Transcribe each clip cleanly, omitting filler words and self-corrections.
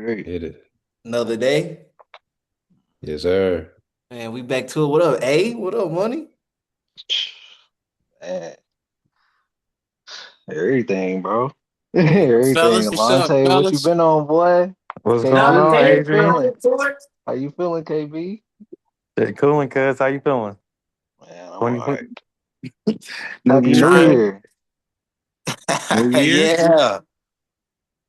Great. Hit it. Another day. Yes, sir. Man, we back to it. What up, A? What up, money? Man, everything, bro. Fellas, Everything. what's up, Alante, what you fellas? been on, boy? What's going KB, on, how you Nante, Adrian? feeling? How you feeling, KB? Shit, cooling, cuz. How you feeling? Man, I'm all 2020. right. New Happy year, New cuz. trying. Year. New year. Yeah.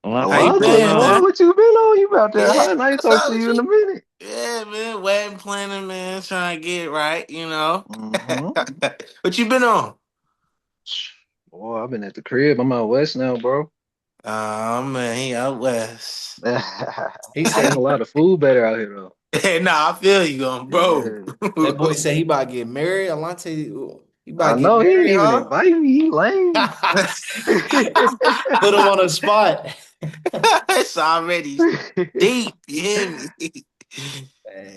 How you Alante, been, Alante, boy, man? what you been on? You about there Yeah, hot? I ain't what's talked up to with you in a you? minute. Yeah, man. Wedding planning, man. Trying to get it right, you know. Mm-hmm. What you been on? Boy, I've been at the crib. I'm out west now, bro. Oh, man, he out west. He said Ain't a he, lot of food better out here though. nah, I feel you, bro. Yeah. That boy said he about to get married. Alante, he about I to get know he ain't married, even huh? invite me. He lame. Put him on the spot. It's already deep. You hear me?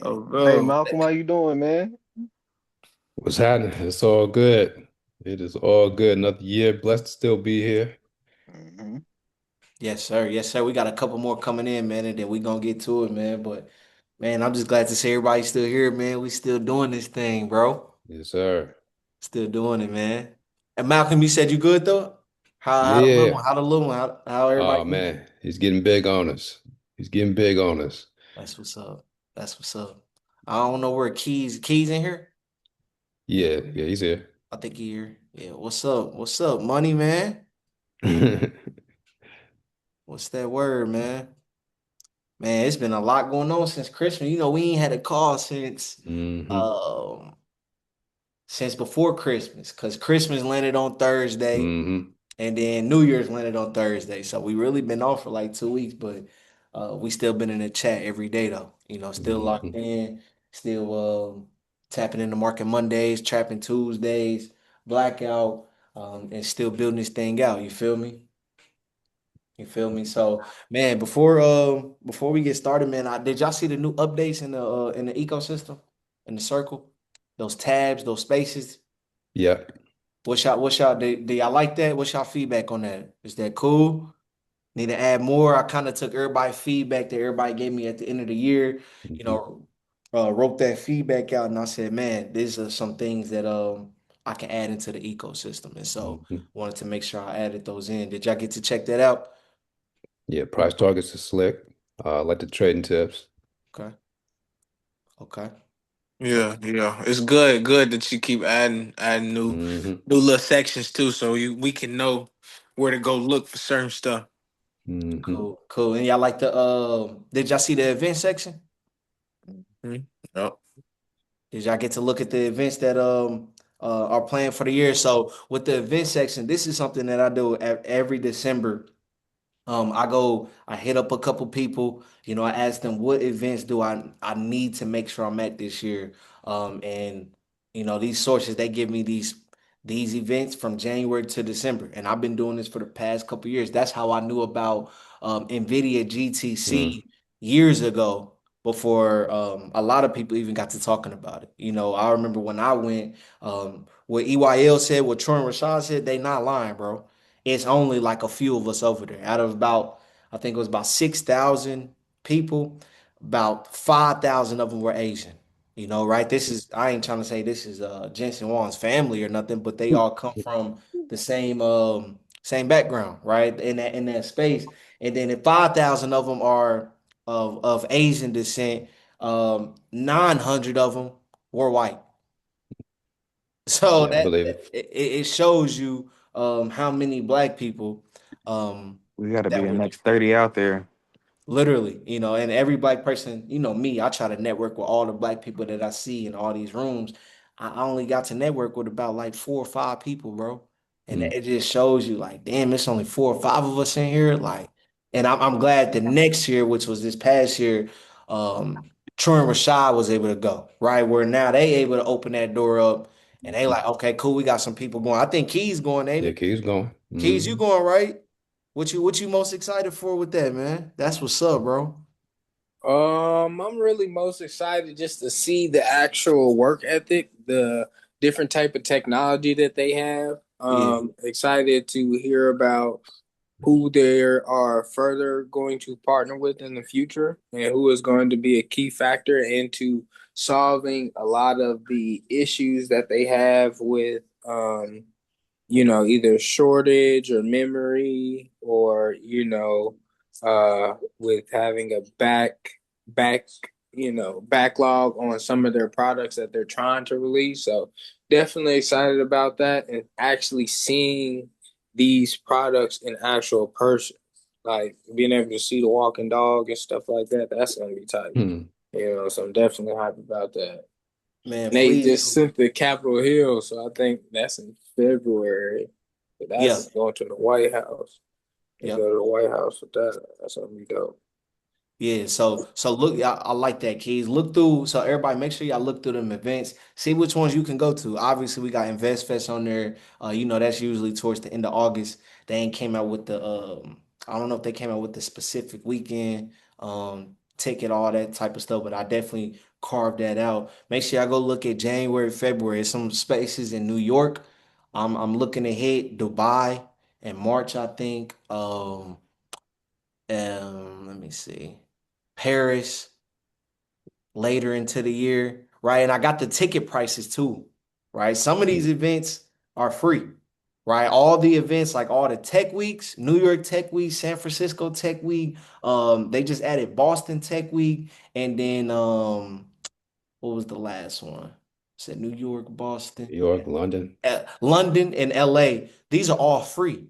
Oh, Hey, bro. Malcolm, how you doing, man? What's happening? It's all good. It is all good. Another year. Blessed to still be here. Hmm. Yes, sir. Yes, sir. We got a couple more coming in, man, and then we gonna get to it, man. But man, I'm just glad to see everybody still here, man. We still doing this thing, bro. Yes, sir. Still doing it, man. And Malcolm, you said you good though? How the little Yeah. one? How the little one? How everybody Oh doing? man, he's getting big on us. He's getting big on us. That's what's up. That's what's up. I don't know where keys in here. Yeah, yeah, he's here. I think he here. Yeah. What's up? What's up, money, man? What's that word, man? Man, it's been a lot going on since Christmas. You know, we ain't had a call hmm um since before Christmas, because Christmas landed on Thursday hmm and then New Year's landed on Thursday. So we really been off for like 2 weeks, but we still been in the chat every day though. You know, still locked hmm in, still tapping in the market Mondays, trapping Tuesdays, blackout, and still building this thing out. You feel me? You feel me? So, man, before we get started, man, did y'all see the new updates in the ecosystem, in the circle, those tabs, those spaces? Yeah. What's y'all do y'all like that? What's y'all feedback on that? Is that cool? Need to add more? I kind of took everybody's feedback that everybody gave me at the end of the year, you hmm know, wrote that feedback out, and I said, man, these are some things that I can add into the ecosystem, and so hmm wanted to make sure I added those in. Did y'all get to check that out? Yeah, price targets are slick. I like the trading tips. Okay. Okay. Yeah, yeah. It's good that you keep adding hmm new little sections too, so we can know where to go look for certain stuff. hmm Cool, cool. And y'all like the did y'all see the event section? Mhm. Yep. Did y'all get to look at the events that are planned for the year? So with the event section, this is something that I do every December. I hit up a couple people, you know, I ask them what events do I need to make sure I'm at this year. And you know, these sources they give me these events from January to December. And I've been doing this for the past couple years. That's how I knew about NVDA hmm GTC years ago before a lot of people even got to talking about it. You know, I remember when I went, what EYL said, what Troy and Rashad said, they not lying, bro. It's only like a few of us over there. Out of about, I think it was about 6,000 people, about 5,000 of them were Asian. You know, right? This is, I ain't trying to say this is Jensen Wong's family or nothing, but they all come from the same background, right? In that space. And then if 5,000 of them are of Asian descent, 900 of them were white. So Yeah, I that believe it. it shows you how many black people um we got to be that the were there. next 30 out there. Literally, you know, and every black person, you know, me, I try to network with all the black people that I see in all these rooms. I only got to network with about like 4 or 5 people, bro. And Mm. it just shows you, like, damn, it's only 4 or 5 of us in here. Like, and I'm glad the next year, which was this past year, Troy and Rashad was able to go, right? Where now they able to open that door up and they like, okay, cool, we got some people going. I think Key's going, ain't Yeah, he? keeps going. Keys, you going right? What you most excited for with that, man? That's what's up, bro. I'm really most excited just to see the actual work ethic, the different type of technology that they have. Yeah. Excited to hear about, who they are further going to partner with in the future and who is going to be a key factor into solving a lot of the issues that they have with either shortage or memory or with having a back backlog on some of their products that they're trying to release. So definitely excited about that and actually seeing these products in actual person. Like being able to see the walking dog and stuff like that, that's gonna be tight. Hmm. So I'm definitely hyped about that. Man, And they please just do. sent the Capitol Hill, so I think that's in February. But Yeah. that's going to the White House. They Yep. go to the White House with that. That's gonna be dope. Yeah, so look, I like that, Keys. Look through, so everybody make sure y'all look through them events, see which ones you can go to. Obviously, we got Invest Fest on there. That's usually towards the end of August. They ain't came out with the I don't know if they came out with the specific weekend ticket, all that type of stuff, but I definitely carved that out. Make sure y'all go look at January, February. Some spaces in New York. I'm looking to hit Dubai in March, I think. Let me see. Paris later into the year, right? And I got the ticket prices too, right? Some of these events are free, right? All the events, like all the tech weeks, New York Tech Week, San Francisco Tech Week, they just added Boston Tech Week, and then what was the last one? Said New York, Boston, New York, London. London, and LA. These are all free.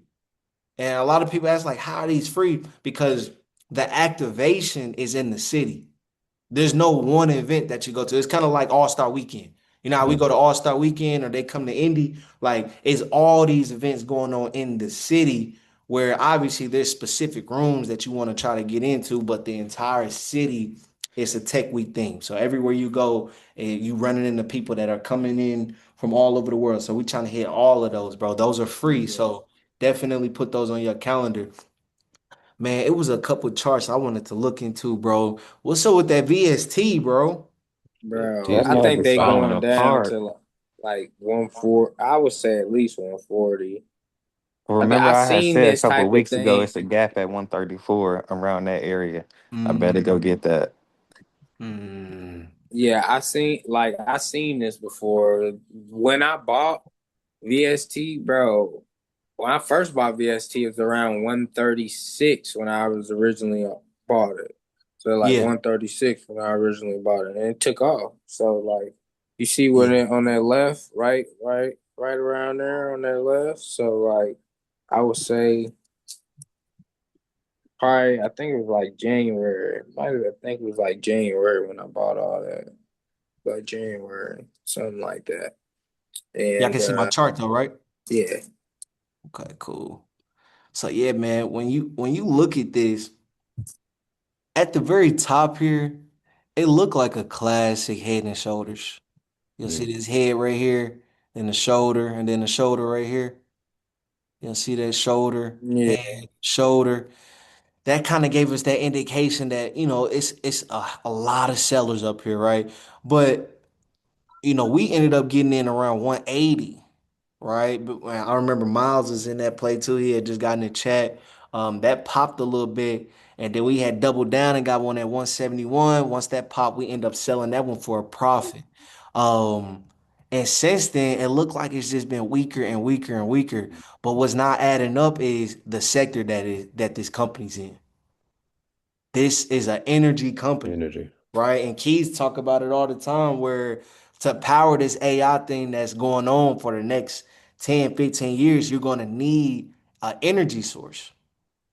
And a lot of people ask, like, how are these free? Because the activation is in the city. There's no one event that you go to. It's kind of like All Star Weekend. You know how we Hmm. go to All Star Weekend or they come to Indy? Like, it's all these events going on in the city where obviously there's specific rooms that you want to try to get into, but the entire city is a tech week thing. So everywhere you go, you running into people that are coming in from all over the world. So we trying to hit all of those, bro. Those are free. Yeah, So definitely put those on your calendar. Man, it was a couple charts I wanted to look into, bro. What's up with that VST, bro? T bro. is That I kind mug think of is they falling going fire. down apart. to like 140. I would say at least 140. Remember, I I had seen said a this couple of type of weeks ago thing. it's a gap at 134 around that area. I better go Mm, get that. mm, Yeah, I seen this before. When I bought VST, bro. When I first bought VST, it was around 136 when I was originally bought it. So like yeah, 136 when I originally bought it, and it took off. So like you see what yeah. it on that left, right around there on that left. So like I would say probably I think it was like January. I think it was like January when I bought all that. Like January, something like that. Y'all And can see my chart though, right? yeah, Okay, cool. So yeah, man, when you look at this at the very top here, it looked like a classic Head and Shoulders. You'll see Mm. this head right here, then the shoulder, and then the shoulder right here. You'll see that shoulder, yeah, head, shoulder. That kind of gave us that indication that it's a lot of sellers up here, right? But we ended up getting in around 180, right? But I remember Miles is in that play too. He had just gotten in the chat. That popped a little bit, and then we had doubled down and got one at 171. Once that popped, we end up selling that one for a profit. Um, and since then, it looked like it's just been weaker and weaker and weaker. But what's not adding up is the sector that this company's in. This is an energy company, Energy. right? And Keys talk about it all the time where to power this AI thing that's going on for the next 10, 15 years, you're going to need an energy source.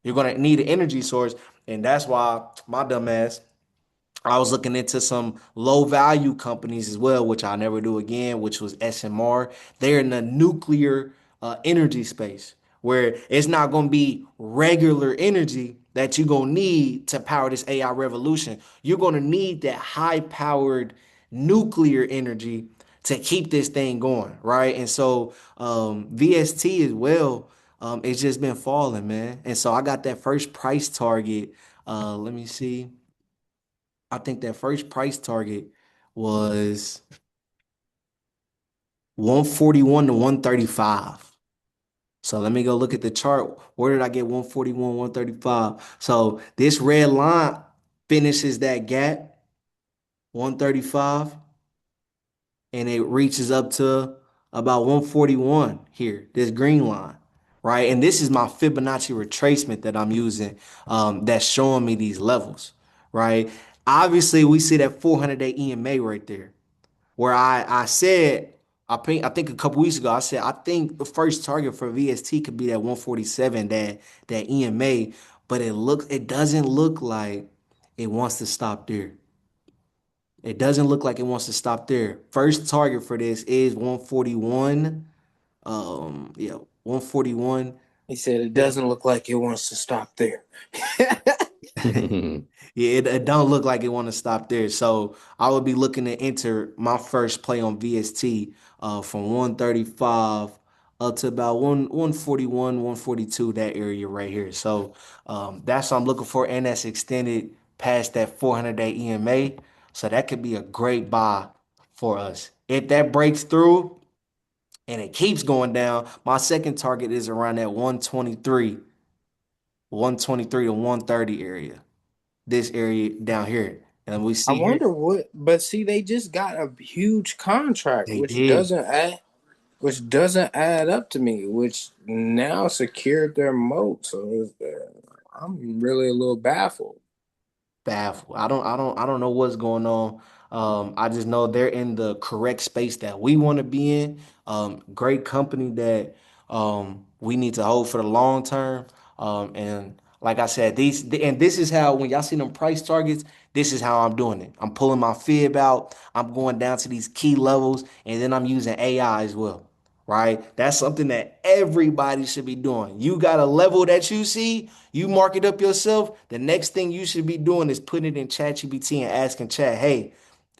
You're going to need an energy source. And that's why my dumb ass I was looking into some low value companies as well, which I'll never do again, which was SMR. They're in the nuclear energy space where it's not going to be regular energy that you're going to need to power this AI revolution. You're going to need that high powered nuclear energy to keep this thing going, right? And so VST as well, it's just been falling, man. And so I got that first price target. Let me see. I think that first price target was 141 to 135. So let me go look at the chart. Where did I get 141, 135? So this red line finishes that gap, 135, and it reaches up to about 141 here, this green line, right? And this is my Fibonacci retracement that I'm using, that's showing me these levels, right? Obviously, we see that 400-day EMA right there, where I said, I think a couple weeks ago, I said I think the first target for VST could be that 147, that EMA, but it doesn't look like it wants to stop there. It doesn't look like it wants to stop there. First target for this is 141. Yeah, 141. He said it doesn't look like it wants to stop there. Yeah, it don't look like it want to stop there. So I would be looking to enter my first play on VST from 135 up to about 141, 142, that area right here. So that's what I'm looking for, and that's extended past that 400-day EMA. So that could be a great buy for us. If that breaks through and it keeps going down, my second target is around that 123 to 130 area, this area down here. And we I see here wonder what, but see, they just got a huge contract, they did. which doesn't add up to me, which now secured their moat. So I'm really a little baffled. Baffled. I don't know what's going on. I just know they're in the correct space that we want to be in. Great company that we need to hold for the long term. And like I said, this is how, when y'all see them price targets, this is how I'm doing it. I'm pulling my fib out. I'm going down to these key levels, and then I'm using AI as well. Right? That's something that everybody should be doing. You got a level that you see, you mark it up yourself. The next thing you should be doing is putting it in ChatGPT and asking Chat, hey,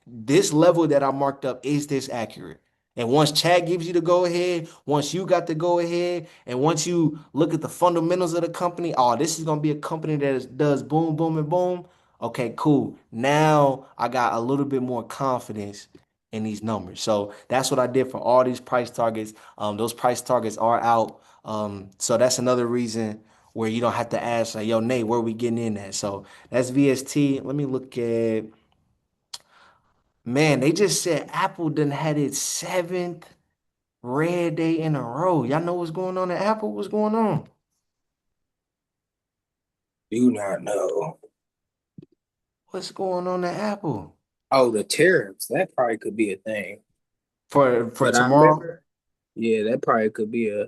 this level that I marked up, is this accurate? And once Chat gives you the go ahead, once you got the go ahead, and once you look at the fundamentals of the company, oh, this is gonna be a company that does boom, boom, and boom. Okay, cool. Now I got a little bit more confidence in these numbers. So that's what I did for all these price targets. Those price targets are out. So that's another reason where you don't have to ask, like, yo, Nate, where are we getting in at? So that's VST. Let me look at. Man, they just said Apple done had its seventh red day in a row. Y'all know what's going on at Apple? What's going on? Do not know. What's going on at Apple? Oh, the tariffs. That probably could be a thing. For But I tomorrow? remember, yeah, that probably could be a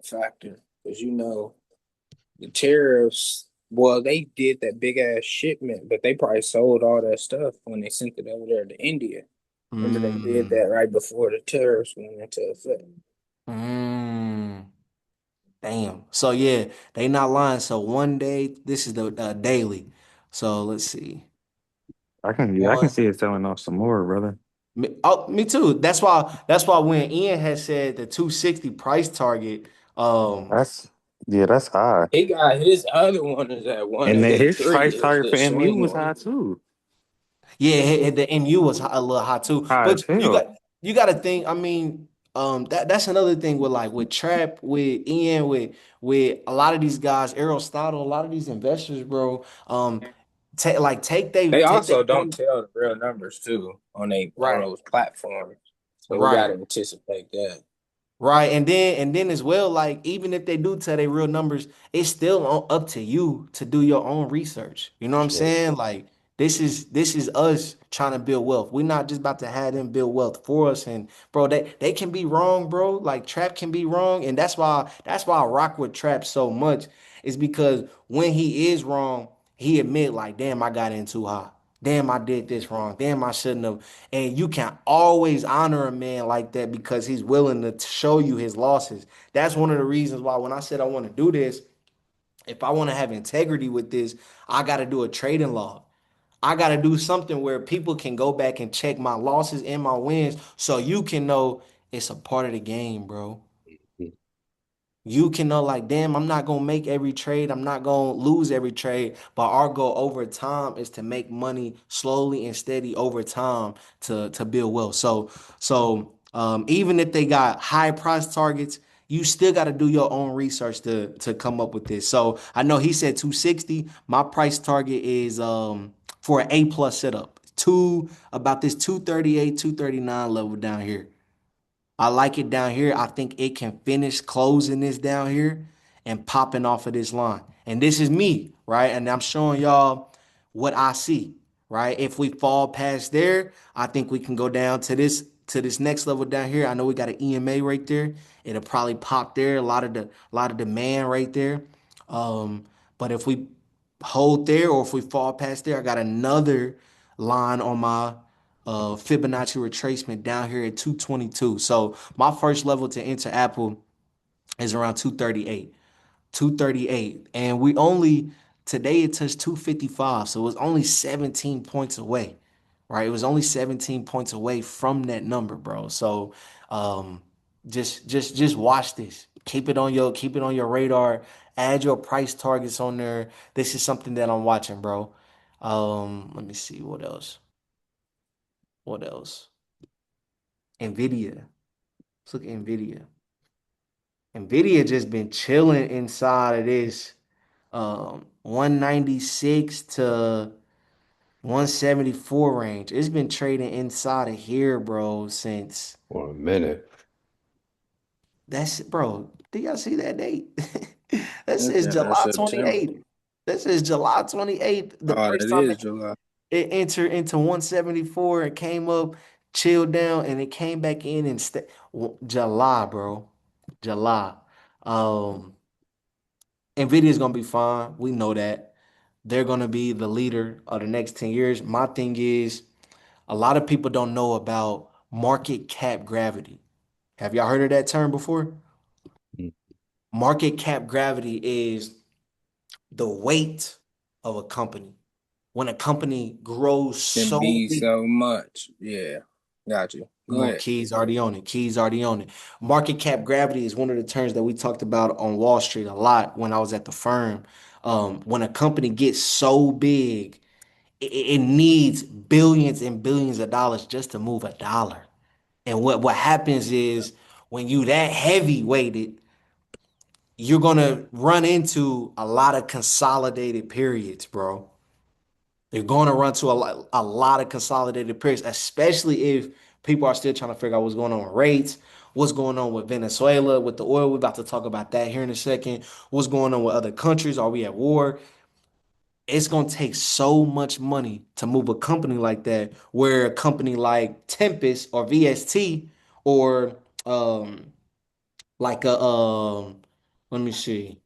factor because the tariffs. Well, they did that big ass shipment, but they probably sold all that stuff when they sent it over there to India. Remember they did Mm, that right before the tariffs went into effect. mm, damn. So yeah, they not lying. So one day, this is the daily. So let's see. I can One. see it selling off some more, brother. Me too. That's why when Ian had said the 260 price target, um, That's yeah, that's high. He got his other one is at And then his 183. price Is target the for MU swing was one. high too. yeah, the MU was a little hot too. High But as hell. you got to think. I mean, that's another thing with, like, with Trap, with Ian, with a lot of these guys, Aristotle, a lot of these investors, bro. They take they also don't money. tell the real numbers too on Right, those platforms. So we got right. to anticipate that. Right, and then as well, like, even if they do tell their real numbers, it's still up to you to do your own research. You know what I'm Yeah. saying? Like, this is us trying to build wealth. We're not just about to have them build wealth for us. And bro, they can be wrong, bro. Like, Trap can be wrong, and that's why I rock with Trap so much. Is because when he is wrong, he admit, like, damn, I got in too high. Damn, I did this wrong. Damn, I shouldn't have. And you can always honor a man like that because he's willing to show you his losses. That's one of the reasons why, when I said I want to do this, if I want to have integrity with this, I got to do a trading log. I got to do something where people can go back and check my losses and my wins so you can know it's a part of the game, bro. You can know, like, damn, I'm not gonna make every trade. I'm not gonna lose every trade. But our goal over time is to make money slowly and steady over time to build wealth. So even if they got high price targets, You still got to do your own research to come up with this. So I know he said 260. My price target is for an A plus setup. About this 238, 239 level down here. I like it down here. I think it can finish closing this down here and popping off of this line. And this is me, right? And I'm showing y'all what I see, right? If we fall past there, I think we can go down to this next level down here. I know we got an EMA right there. It'll probably pop there. A lot of demand right there. But if we hold there or if we fall past there, I got another line on my Fibonacci retracement down here at 222. So my first level to enter Apple is around 238. 238. And we only today it touched 255. So it was only 17 points away. Right? It was only 17 points away from that number, bro. So um just watch this. Keep it on your radar. Add your price targets on there. This is something that I'm watching, bro. Let me see what else. What else? NVDA. Let's look at NVIDIA. NVIDIA just been chilling inside of this 196 to 174 range. It's been trading inside of here, bro, since For a minute. that's bro. Do y'all see that date? That says That's July September. 28th. That says July 28th. The Oh, first that time is July. it entered into 174 and came up, chilled down, and it came back in and July, bro. July. Um, Nvidia is gonna be fine. We know that. They're gonna be the leader of the next 10 years. My thing is, a lot of people don't know about market cap gravity. Have y'all heard of that term before? Mm. Market cap gravity is the weight of a company. When a company grows Can so be big, so much. Yeah. Got you. Go more ahead. keys already on it. Keys already on it. Market cap gravity is one of the terms that we talked about on Wall Street a lot when I was at the firm. When a company gets so big, it needs billions and billions of dollars just to move a dollar. And what happens is when you that heavy weighted, you're gonna run into a lot of consolidated periods, bro. They're going to run to a lot of consolidated periods, especially if people are still trying to figure out what's going on with rates, what's going on with Venezuela, with the oil. We're about to talk about that here in a second. What's going on with other countries? Are we at war? It's going to take so much money to move a company like that, where a company like Tempest or VST or like a let me see.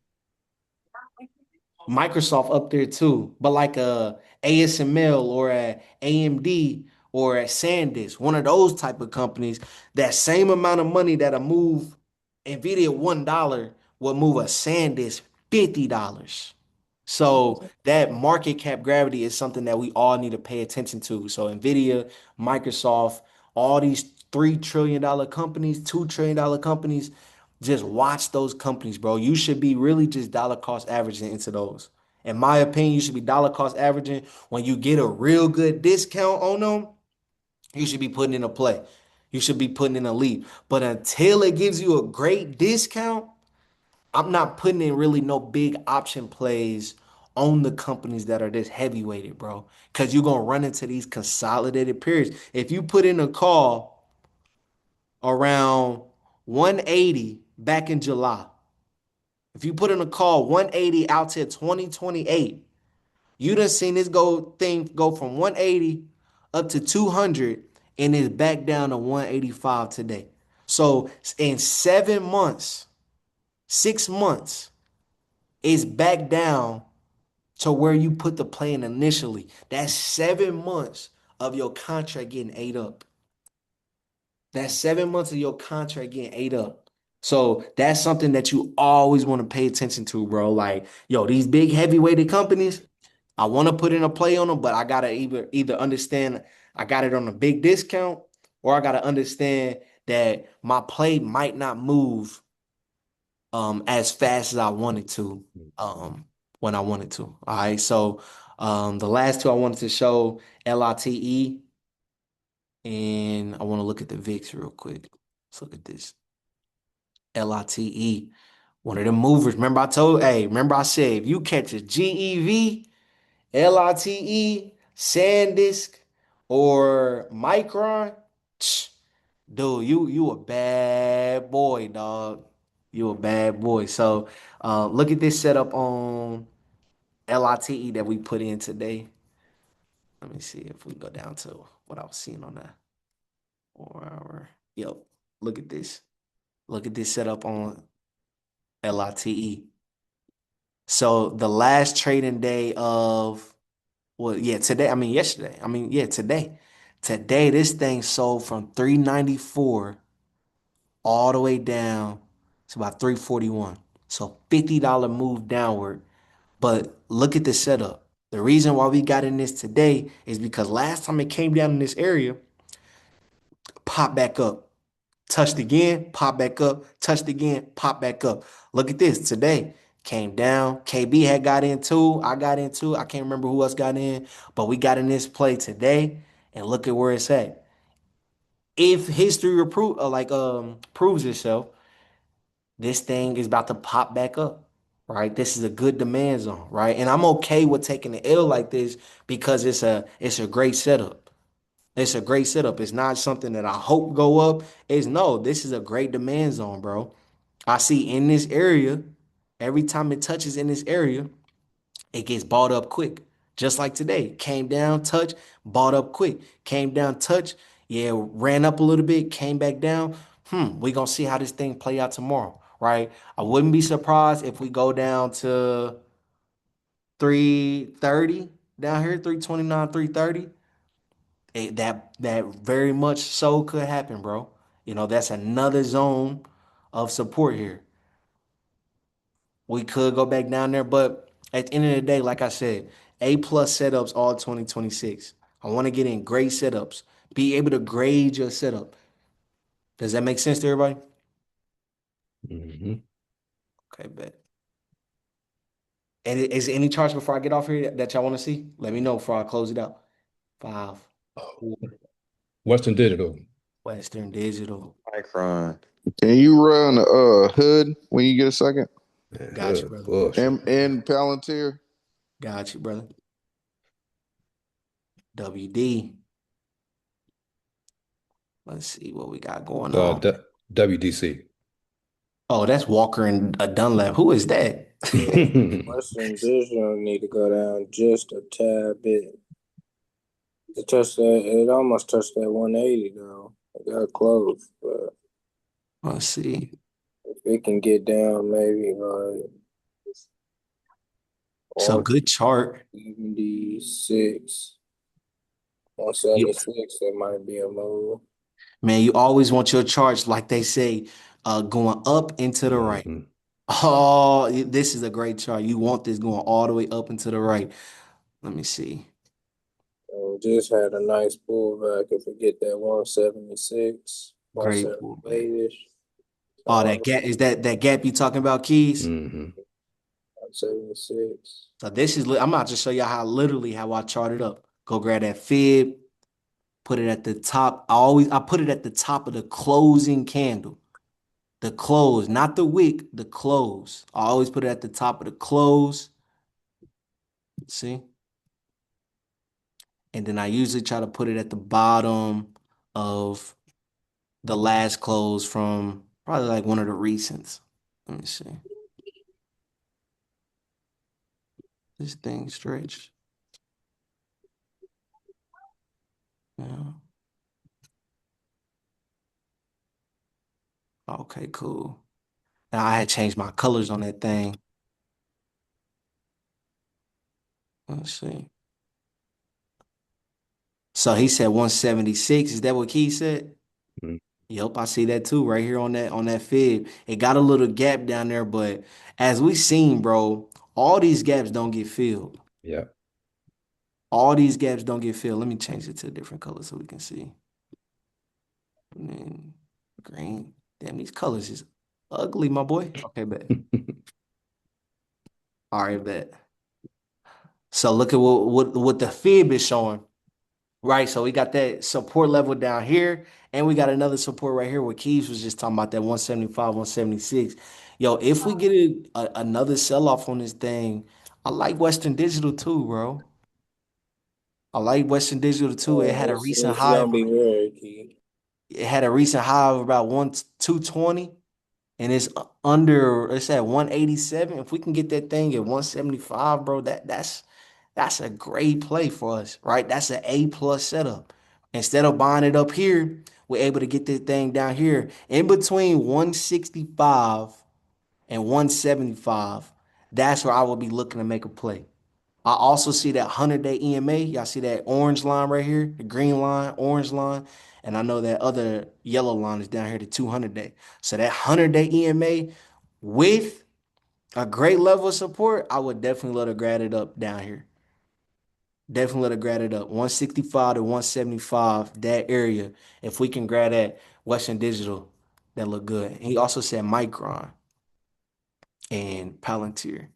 Microsoft up there too, but like a ASML or a AMD or a SanDisk, one of those type of companies, that same amount of money that'll move Nvidia $1 will move a SanDisk $50. So that market cap gravity is something that we all need to pay attention to. So Nvidia, Microsoft, all these $3 trillion companies, $2 trillion companies, just watch those companies, bro. You should be really just dollar cost averaging into those. In my opinion, you should be dollar cost averaging when you get a real good discount on them. You should be putting in a play. You should be putting in a leap. But until it gives you a great discount, I'm not putting in really no big option plays on the companies that are this heavyweighted, bro. Because you're gonna run into these consolidated periods. If you put in a call around 180 back in July, if you put in a call 180 out to 2028, you done seen this go from 180 up to 200 and it's back down to 185 today. So in 7 months, 6 months, it's back down to where you put the play in initially. That's 7 months of your contract getting ate up. That's 7 months of your contract getting ate up. So that's something that you always want to pay attention to, bro. Like, yo, these big heavyweighted companies, I want to put in a play on them, but I gotta either understand I got it on a big discount, or I gotta understand that my play might not move as fast as I wanted to when I wanted to. All right. So the last two I wanted to show LITE, and I want to look at the VIX real quick. Let's look at this. LITE. One of them movers. Remember I said if you catch a GEV, LITE, SanDisk, or Micron, dude, you a bad boy, dog. You a bad boy. So look at this setup on LITE that we put in today. Let me see if we go down to what I was seeing on that 4 hour. Yep. Look at this. Look at this setup on LITE. So the last trading day of, well, yeah, today. I mean, yesterday. I mean, yeah, today. Today, this thing sold from 394 all the way down to about 341. So $50 move downward. But look at the setup. The reason why we got in this today is because last time it came down in this area, pop back up. Touched again, pop back up, touched again, pop back up. Look at this today. Came down. KB had got in too. I got in too. I can't remember who else got in, but we got in this play today. And look at where it's at. If history proves itself, this thing is about to pop back up. Right? This is a good demand zone, right? And I'm okay with taking the L like this because it's a great setup. It's a great setup. It's not something that I hope go up. It's no, this is a great demand zone, bro. I see in this area, every time it touches in this area, it gets bought up quick. Just like today. Came down, touch, bought up quick. Came down, touch, yeah, ran up a little bit, came back down. We gonna see how this thing play out tomorrow, right? I wouldn't be surprised if we go down to 330 down here, 329, 330. That very much so could happen, bro. That's another zone of support here. We could go back down there, but at the end of the day, like I said, A plus setups all 2026. I want to get in great setups. Be able to grade your setup. Does that make sense to everybody? Mm-hmm. Okay, bet. And is there any charts before I get off here that y'all want to see? Let me know before I close it out. 5, 4, Western Digital. Western Digital. Micron. Can you run Hood when you get a second? Man, Got you, brother. bullshit. And Palantir? Got you, brother. WD. Let's see what we got going on. WDC. Oh, that's Walker and Dunlap. Who is that? Western Digital need to go down just a tad bit. It touched that. It almost touched that 180 though. It got close, but Let's see. if it can get down, maybe like So good chart. 176, You, 176, that might be a move. man, you always want your charts, like they say, going up and to the right. Mhm. Oh, this is a great chart. You want this going all the way up and to the right. Let me see. We just had a nice pullback. If we get that 176, Great pullback. 178-ish. Oh, that gap is that gap you talking about, Keys? Mhm. 176. So this is I'm about to show you how I charted up. Go grab that fib, put it at the top. I put it at the top of the closing candle. The close, not the wick, the close. I always put it at the top of the close. See? And then I usually try to put it at the bottom of the last close from probably like one of the recents. Let me see. This thing stretched. Yeah. Okay, cool. Now I had changed my colors on that thing. Let's see. So he said 176. Is that what Key said? Mhm. Yep, I see that too, right here on that fib. It got a little gap down there, but as we seen, bro, all these gaps don't get filled. Yeah. All these gaps don't get filled. Let me change it to a different color so we can see. And then green. Damn, these colors is ugly, my boy. Okay, bet. All right, bet. So look at what the fib is showing. Right, so we got that support level down here, and we got another support right here where Keys was just talking about that 175, 176. Yo, if we get another sell-off on this thing, I like Western Digital too, bro. I like Western Digital too. It had a recent It's high gonna of be very key. it had a recent high of about 220, and it's under it's at 187. If we can get that thing at 175, bro, that's a great play for us, right? That's an A plus setup. Instead of buying it up here, we're able to get this thing down here in between 165 and 175. That's where I will be looking to make a play. I also see that 100-day EMA. Y'all see that orange line right here, the green line, orange line. And I know that other yellow line is down here, the 200-day. So that 100-day EMA with a great level of support, I would definitely let her grab it up down here. Definitely let her grab it up. 165 to 175, that area. If we can grab that Western Digital, that look good. And he also said Micron and Palantir.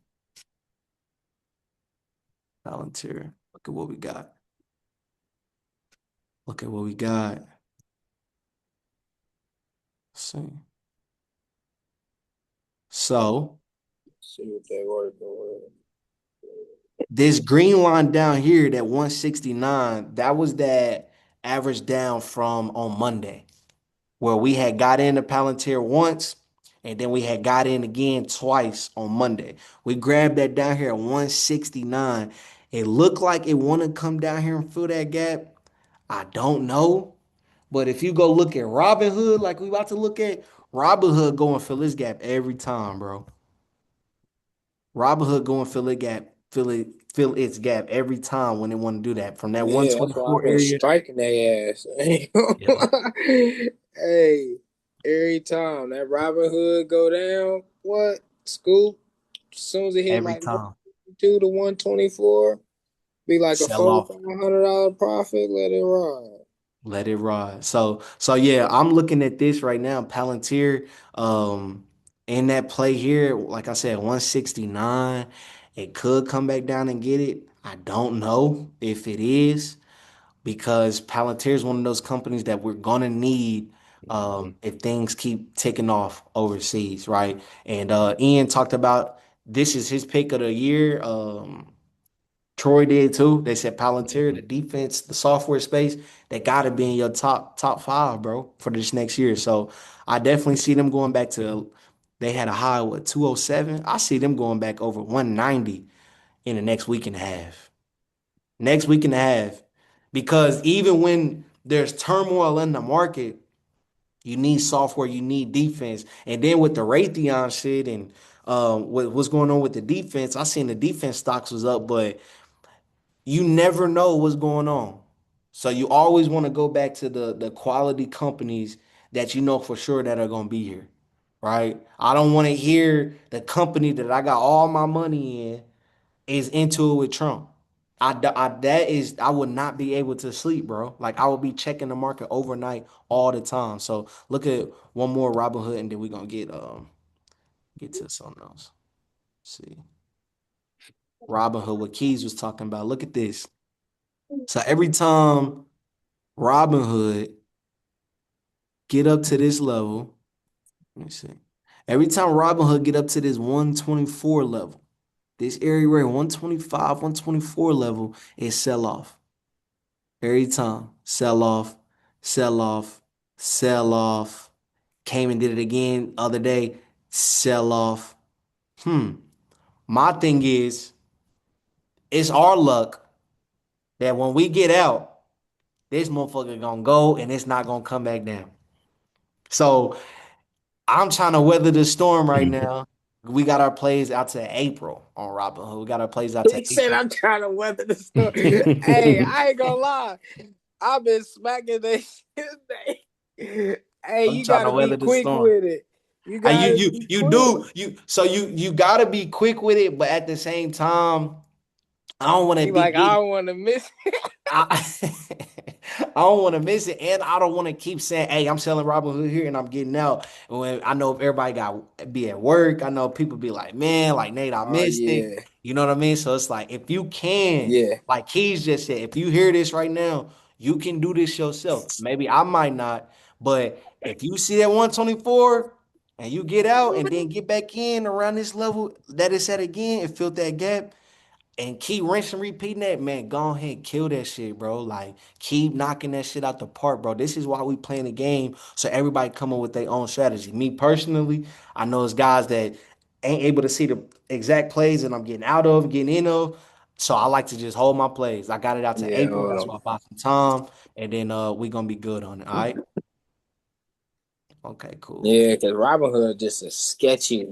Palantir. Look at what we got. Look at what we got. Let's see. So See what they working with. this green line down here, that 169, that was that average down from on Monday, where we had got into Palantir once, and then we had got in again twice on Monday. We grabbed that down here at 169. It looked like it want to come down here and fill that gap. I don't know. But if you go look at Robinhood, like we about to look at, Robinhood go and fill this gap every time, bro. Robinhood go and fill it gap, fill its gap every time when they want to do that. From that Yeah, that's why I've 124 been area. striking their ass. Yeah. Hey, every time that Robin Hood go down, what? Scoop, as soon as it hit Every like time. 122 to 124, be like a Sell off. $4,500 profit, let it ride. Let it ride. So yeah, I'm looking at this right now. Palantir, in that play here, like I said, 169. It could come back down and get it. I don't know if it is because Palantir is one of those companies that we're gonna need if things keep taking off overseas, right? And Ian talked about this is his pick of the year. Troy did too. They said Palantir, the defense, the software space, they gotta be in your top five, bro, for this next year. So I definitely see them going back to they had a high what 207. I see them going back over 190 in the next week and a half. Next week and a half. Because even when there's turmoil in the market, you need software, you need defense. And then with the Raytheon shit and what's going on with the defense, I seen the defense stocks was up, but you never know what's going on. So you always want to go back to the quality companies that you know for sure that are going to be here, right? I don't want to hear the company that I got all my money in is into it with Trump. I would not be able to sleep, bro. Like I would be checking the market overnight all the time. So look at one more Robinhood, and then we're gonna get to something else. Let's see. Robinhood, what Keys was talking about. Look at this. So every time Robinhood get up to this level, let me see. Every time Robinhood get up to this 124 level, this area right 125, 124 level is sell off. Every time. Sell off, sell off, sell off. Came and did it again other day. Sell off. My thing is, it's our luck that when we get out, this motherfucker gonna go and it's not gonna come back down. So I'm trying to weather the storm right now. We got our plays out to April on Robinhood. We got our plays out to He said, April. I'm trying to weather the storm. Hey, I ain't gonna lie. I've been smacking this. Hey, I'm you trying to gotta be weather the quick storm. with it. You gotta be quick. You gotta be quick with it, but at the same time, I don't want to He be like, I getting don't want to miss it. I, I don't want to miss it, and I don't want to keep saying, "Hey, I'm selling Robinhood here and I'm getting out." When I know if everybody got be at work, I know people be like, "Man, like Nate, I Oh, missed it." yeah. You know what I mean? So it's like if you can, Yeah. like Keys just said, if you hear this right now, You can do this yourself. Maybe I might not, but if you see that 124 and you get out and then get back in around this level that it's at again and fill that gap, and keep rinsing, repeating that, man, go ahead and kill that shit, bro. Like, keep knocking that shit out the park, bro. This is why we playing the game, so everybody come up with their own strategy. Me personally, I know it's guys that ain't able to see the exact plays that I'm getting out of, getting in of. So I like to just hold my plays. I got it out to Yeah, April. hold That's on. why I bought some time. And then we gonna be good on it. All right. Okay, cool. Yeah, because Robinhood just is sketchy.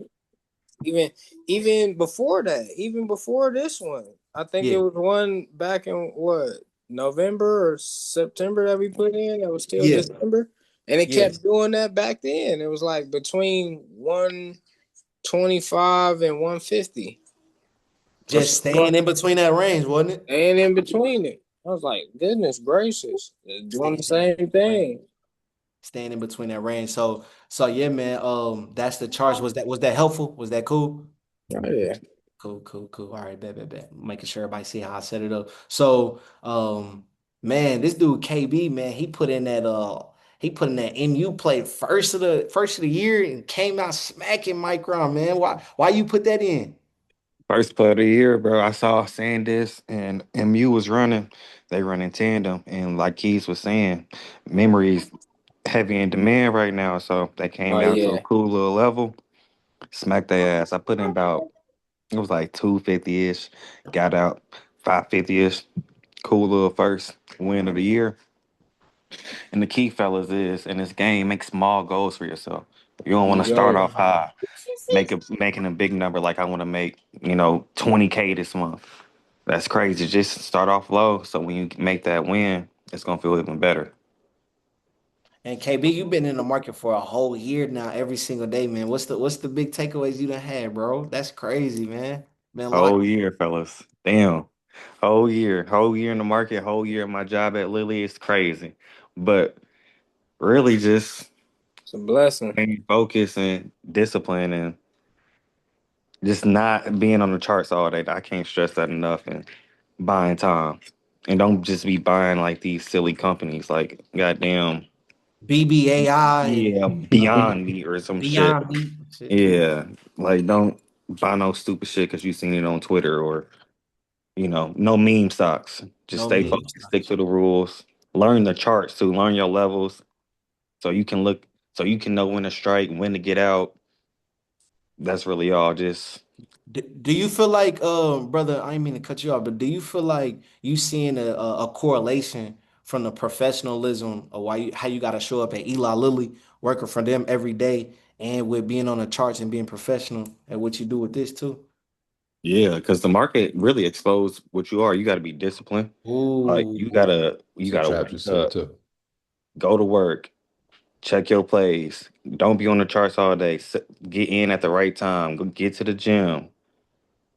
Even before that, even before this one, I think it Yeah, was one back in what November or September that we put in. That was still yeah, December, and it yeah. kept doing that back then. It was like between 125 and 150, or Just staying in between that range, wasn't it? and in between it. I was like, goodness gracious, they're doing the Staying in same between that range. thing. Staying in between that range. So yeah, man. That's the charge. Was that helpful? Was that cool? Oh, yeah. Cool, cool, cool. All right, bet. Making sure everybody see how I set it up. So, man, this dude KB, man, he put in that MU play first of the year and came out smacking Micron, man. Why you put that in? First play of the year, bro. I saw Sandis and MU was running. They run in tandem, and like Keys was saying, memories heavy in demand right now. So they came Oh down to a yeah. cool little level, smacked their ass. I put in about it was like 250-ish, got out 550-ish. Cool little first win of the year. And the key, fellas, is in this game, make small goals for yourself. You don't want You to start go. off high, making a big number like I want to make, 20K this month. That's crazy. Just start off low, so when you make that win, it's gonna feel even better. And KB, you've been in the market for a whole year now, every single day, man. What's the big takeaways you done had, bro? That's crazy, man. Been Whole locked. year, fellas. Damn. Whole year in the market, whole year in my job at Lilly is crazy. But really just It's a blessing. staying focused and discipline and just not being on the charts all day. I can't stress that enough. And buying time. And don't just be buying like these silly companies like goddamn, BBAI yeah, and Beyond Meat or some shit. Beyond Meat shit. Yeah. Like don't buy no stupid shit because you seen it on Twitter or, no meme stocks. Just No stay memes. focused, stick to the rules, learn the charts too, learn your levels so you can look so you can know when to strike, when to get out. That's really all. Just Do you feel like, brother, I didn't mean to cut you off, but do you feel like you seeing a correlation from the professionalism of how you got to show up at Eli Lilly, working for them every day, and with being on the charts and being professional at what you do with this too? yeah, because the market really exposed what you are. You got to be disciplined. Like Ooh, Some you gotta traps you wake see up, too. go to work, check your plays. Don't be on the charts all day. Get in at the right time. Go get to the gym.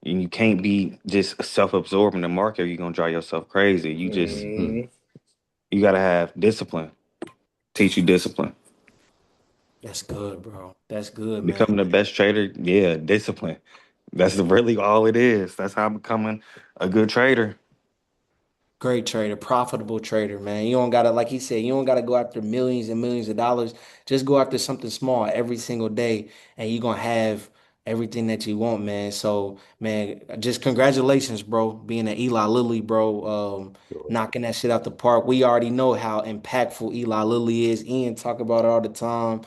And you can't be just self-absorbed in the market. Or you're gonna drive yourself crazy. Hmm. Mm-hmm. You gotta have discipline. Teach you discipline. that's good, bro. That's good, man. Becoming the best trader, yeah, discipline. That's really all it is. That's how I'm becoming a good trader. Great trader, profitable trader, man. You don't gotta, like he said, you don't gotta go after millions and millions of dollars. Just go after something small every single day, and you're gonna have everything that you want, man. So, man, just congratulations, bro, being an Eli Lilly, bro. Knocking that shit out the park. We already know how impactful Eli Lilly is. Ian talk about it all the time.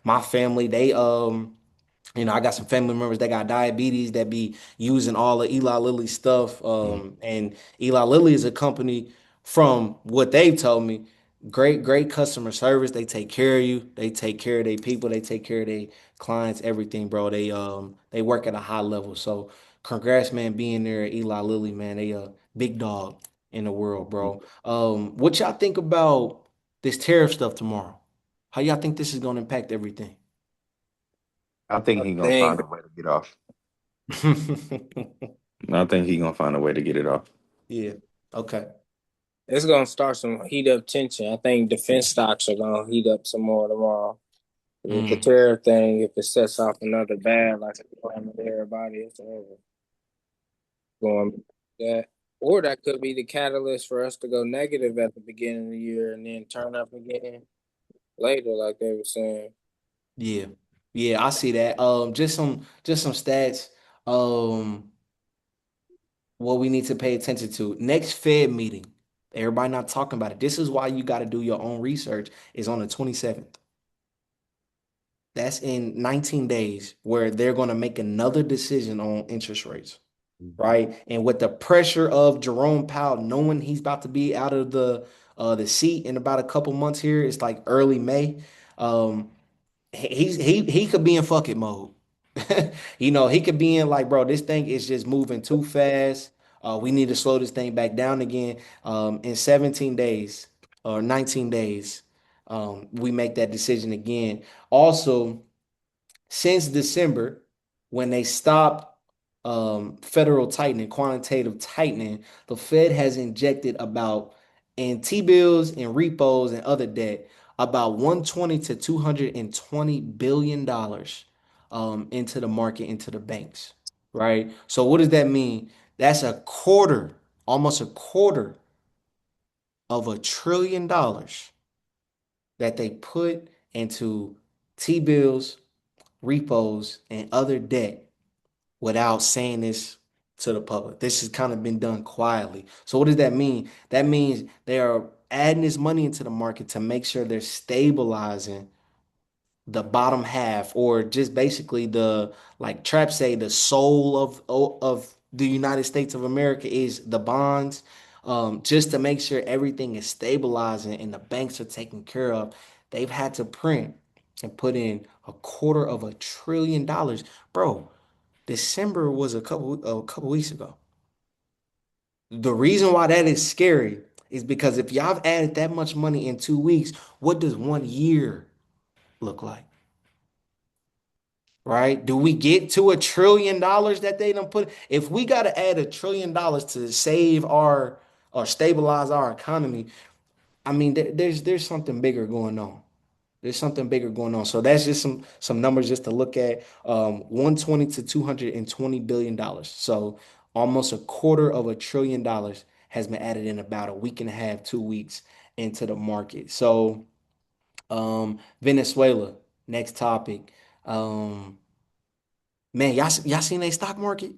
My family, I got some family members that got diabetes that be using all the Eli Lilly stuff. And Eli Lilly is a company from what they've told me, great customer service. They take care of you. They take care of their people. They take care of their clients, everything, bro. They work at a high level. So congrats, man, being there at Eli Lilly, man. They a big dog in the world, bro. What y'all think about this tariff stuff tomorrow? How y'all think this is gonna impact everything? I think I he's gonna find think a way to get off. I think he's gonna find a way to get it off. Yeah. Okay. it's gonna start some heat up tension. I think defense stocks are gonna heat up some more tomorrow. With the Mm. tariff thing, if it sets off another bad, like it's going to everybody, it's over. Going that. Or that could be the catalyst for us to go negative at the beginning of the year and then turn up again later, like they were saying. Yeah. Yeah, I see that. Just some stats. Um, what we need to pay attention to. Next Fed meeting. Everybody not talking about it. This is why you got to do your own research. Is on the 27th. That's in 19 days where they're going to make another decision on interest rates, right? And with the pressure of Jerome Powell knowing he's about to be out of the seat in about a couple months here, it's like early May. Um, he could be in fuck it mode. He could be in like, bro, this thing is just moving too fast. We need to slow this thing back down again. In 17 days or 19 days, we make that decision again. Also, since December, when they stopped federal tightening, quantitative tightening, the Fed has injected about in T-bills and repos and other debt about 120 to 220 billion dollars into the market, into the banks, right? So what does that mean? That's a quarter, almost a quarter of $1 trillion that they put into T-bills, repos, and other debt without saying this to the public. This has kind of been done quietly. So what does that mean? That means they are adding this money into the market to make sure they're stabilizing the bottom half, or just basically the, like Trap say, the soul of the United States of America is the bonds. Just to make sure everything is stabilizing and the banks are taken care of, they've had to print and put in $250 billion. Bro, December was a couple weeks ago. The reason why that is scary is because if y'all have added that much money in 2 weeks, what does 1 year look like? Right? Do we get to $1 trillion that they done put? If we got to add $1 trillion to save our or stabilize our economy, I mean, there's something bigger going on. There's something bigger going on. So that's just some numbers just to look at. 120 to $220 billion. So almost a quarter of $1 trillion has been added in about a week and a half, 2 weeks into the market. So Venezuela, next topic. Um, Man, y'all seen their stock market?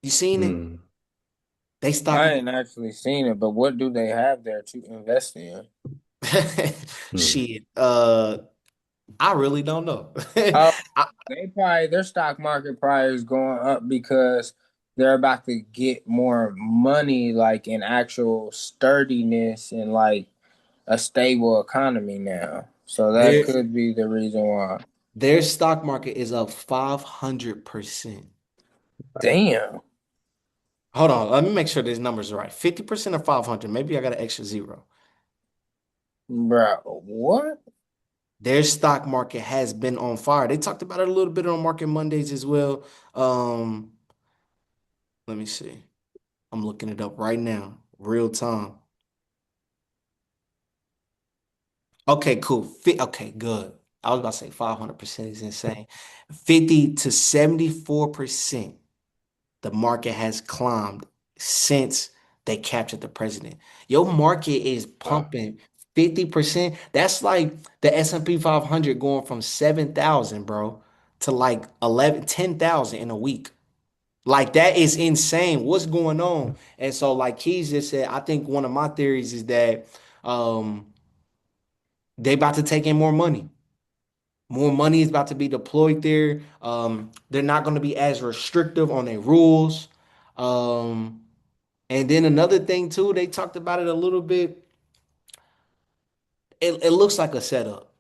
You seen it? Hmm. They stock I ain't actually seen it, but what do they have there to invest in? Hmm. shit. I really don't know. Oh, I, their stock market probably is going up because they're about to get more money, like in actual sturdiness and like a stable economy now. So that their could be the reason why. their stock market is up 500%. Damn, Hold on, let me make sure these numbers are right. 50% of 500. Maybe I got an extra zero. bro, what? Their stock market has been on fire. They talked about it a little bit on Market Mondays as well. Let me see. I'm looking it up right now, real time. Okay, cool. Okay, good. I was about to say 500% is insane. 50 to 74%, the market has climbed since they captured the president. Your market is Wow. pumping 50%. That's like the S&P 500 going from 7,000, bro, to like 11, 10,000 in a week. Like that is insane. What's going on? And so, like Keys just said, I think one of my theories is that um they about to take in more money. More money is about to be deployed there. They're not going to be as restrictive on their rules. Um, and then another thing too, they talked about it a little bit. It looks like a setup,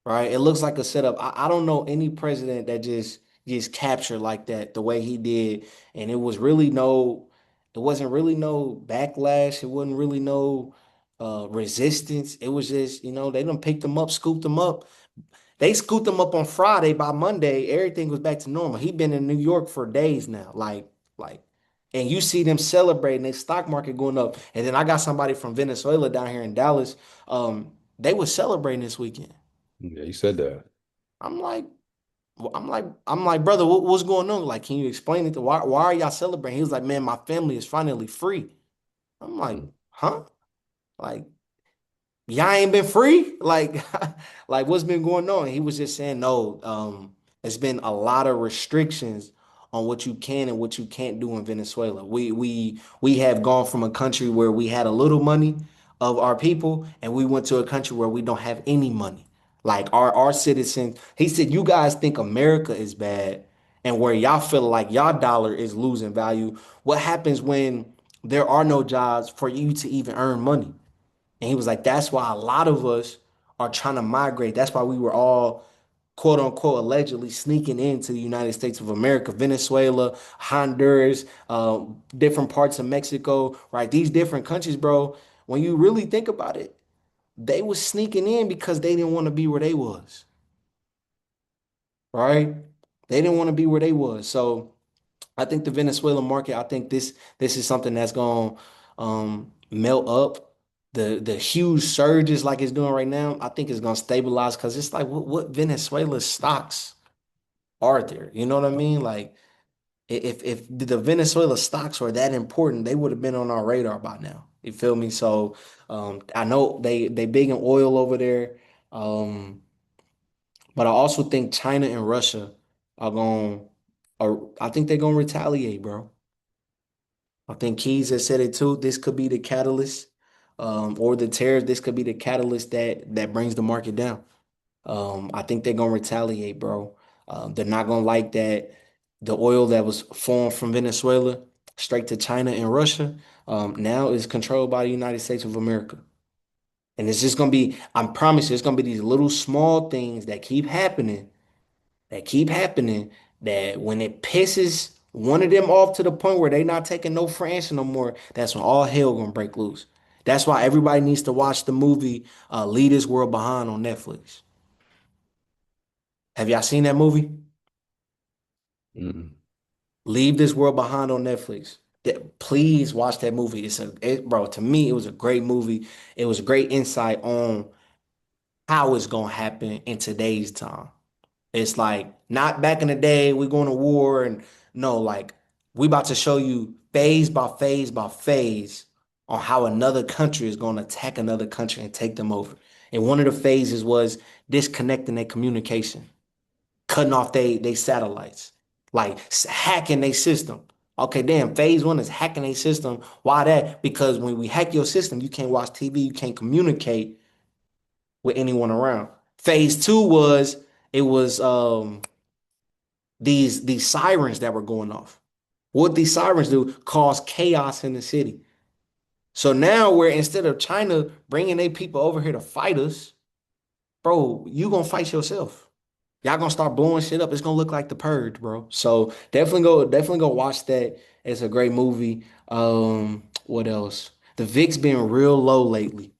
right? It looks like a setup. I don't know any president that just gets captured like that the way he did, and it wasn't really no backlash. It wasn't really no resistance. It was just, they done picked them up, scooped them up. They scooped him up on Friday. By Monday, everything was back to normal. He been in New York for days now. Like, and you see them celebrating their stock market going up. And then I got somebody from Venezuela down here in Dallas. They were celebrating this weekend. Yeah, you said that. I'm like, I'm like, brother, what's going on? Like, can you explain it? Why are y'all celebrating? He was like, man, my family is finally free. I'm like, Mm. huh? Like, y'all ain't been free? Like, like what's been going on? He was just saying, no, there's been a lot of restrictions on what you can and what you can't do in Venezuela. We have gone from a country where we had a little money of our people, and we went to a country where we don't have any money. Like our citizens, he said, you guys think America is bad, and where y'all feel like y'all dollar is losing value. What happens when there are no jobs for you to even earn money? And he was like, that's why a lot of us are trying to migrate. That's why we were all, quote unquote, allegedly sneaking into the United States of America, Venezuela, Honduras, different parts of Mexico, right? These different countries, bro, when you really think about it, they was sneaking in because they didn't want to be where they was, right? They didn't want to be where they was. So I think the Venezuelan market, I think this is something that's going to melt up. The huge surges like it's doing right now, I think it's going to stabilize because it's like what Venezuela stocks are there? You know what I mean? Like if the Venezuela stocks were that important, they would have been on our radar by now. You feel me? So I know they big in oil over there, um, but I also think China and Russia are going, or I think they're going to retaliate, bro. I think Keys has said it too. This could be the catalyst, or the tariff. This could be the catalyst that brings the market down. I think they're gonna retaliate, bro. They're not gonna like that the oil that was formed from Venezuela straight to China and Russia now is controlled by the United States of America. And it's just gonna be, I promise you, it's gonna be these little small things that keep happening, that when it pisses one of them off to the point where they not taking no for answer no more, that's when all hell gonna break loose. That's why everybody needs to watch the movie Leave This World Behind on Netflix. Have y'all seen that movie? Mm. Leave This World Behind on Netflix. Please watch that movie. Bro, to me, it was a great movie. It was great insight on how it's gonna happen in today's time. It's like not back in the day, we going to war and no, like we about to show you phase by phase by phase on how another country is going to attack another country and take them over. And one of the phases was disconnecting their communication, cutting off they satellites, like hacking their system. Okay, damn, phase one is hacking a system. Why that? Because when we hack your system, you can't watch TV, you can't communicate with anyone around. Phase two was it was these sirens that were going off. What these sirens do cause chaos in the city. So now where instead of China bringing their people over here to fight us, bro, you gonna fight yourself. Y'all gonna start blowing shit up. It's gonna look like the purge, bro. So definitely go watch that. It's a great movie. What else? The VIX been real low lately.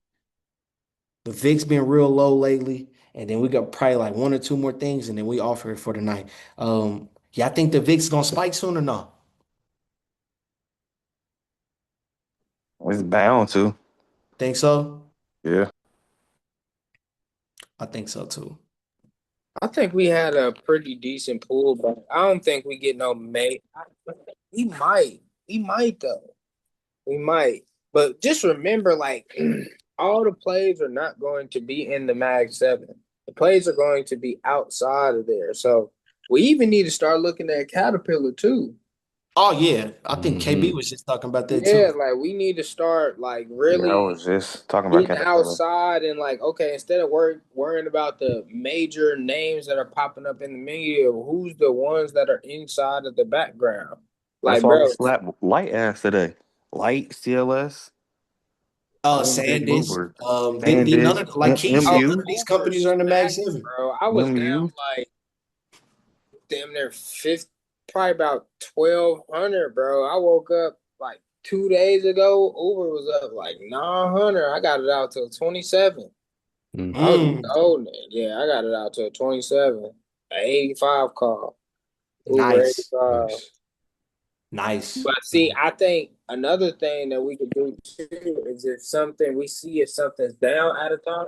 The VIX been real low lately. And then we got probably like one or two more things, and then we offer it for the night. Yeah, I think the VIX gonna spike soon or no? It's bound to. Think so? Yeah. I think so too. I think we had a pretty decent pool, but I don't think we get no mate. We might. We might though. We might. But just remember, like, all the plays are not going to be in the Mag 7. The plays are going to be outside of there. So we even need to start looking at Caterpillar too. Oh yeah, I think KB Hmm. was just talking about that Yeah, too. like we need to start like Yeah, I really was just talking about getting Caterpillar. outside and like, okay, instead of worrying about the major names that are popping up in the media, who's the ones that are inside of the background? That's Like, why we bro, slapped Light ass today. Light, CLS, all the big Sandisk. movers. None SanDisk, of like Key oh, said, the none MU, of these Uber companies are in the Mag smacked, 7. bro. I was down MU. like damn near 50, probably about 1,200, bro. I woke up like 2 days ago. Uber was up like 900. I got it out till 27. I was Hmm. Mm, golden. Yeah, I got it out to a 27, an 85 call. Uber nice, 85. Nice. nice. But see, I think another thing that we could do too is if something's down at a time,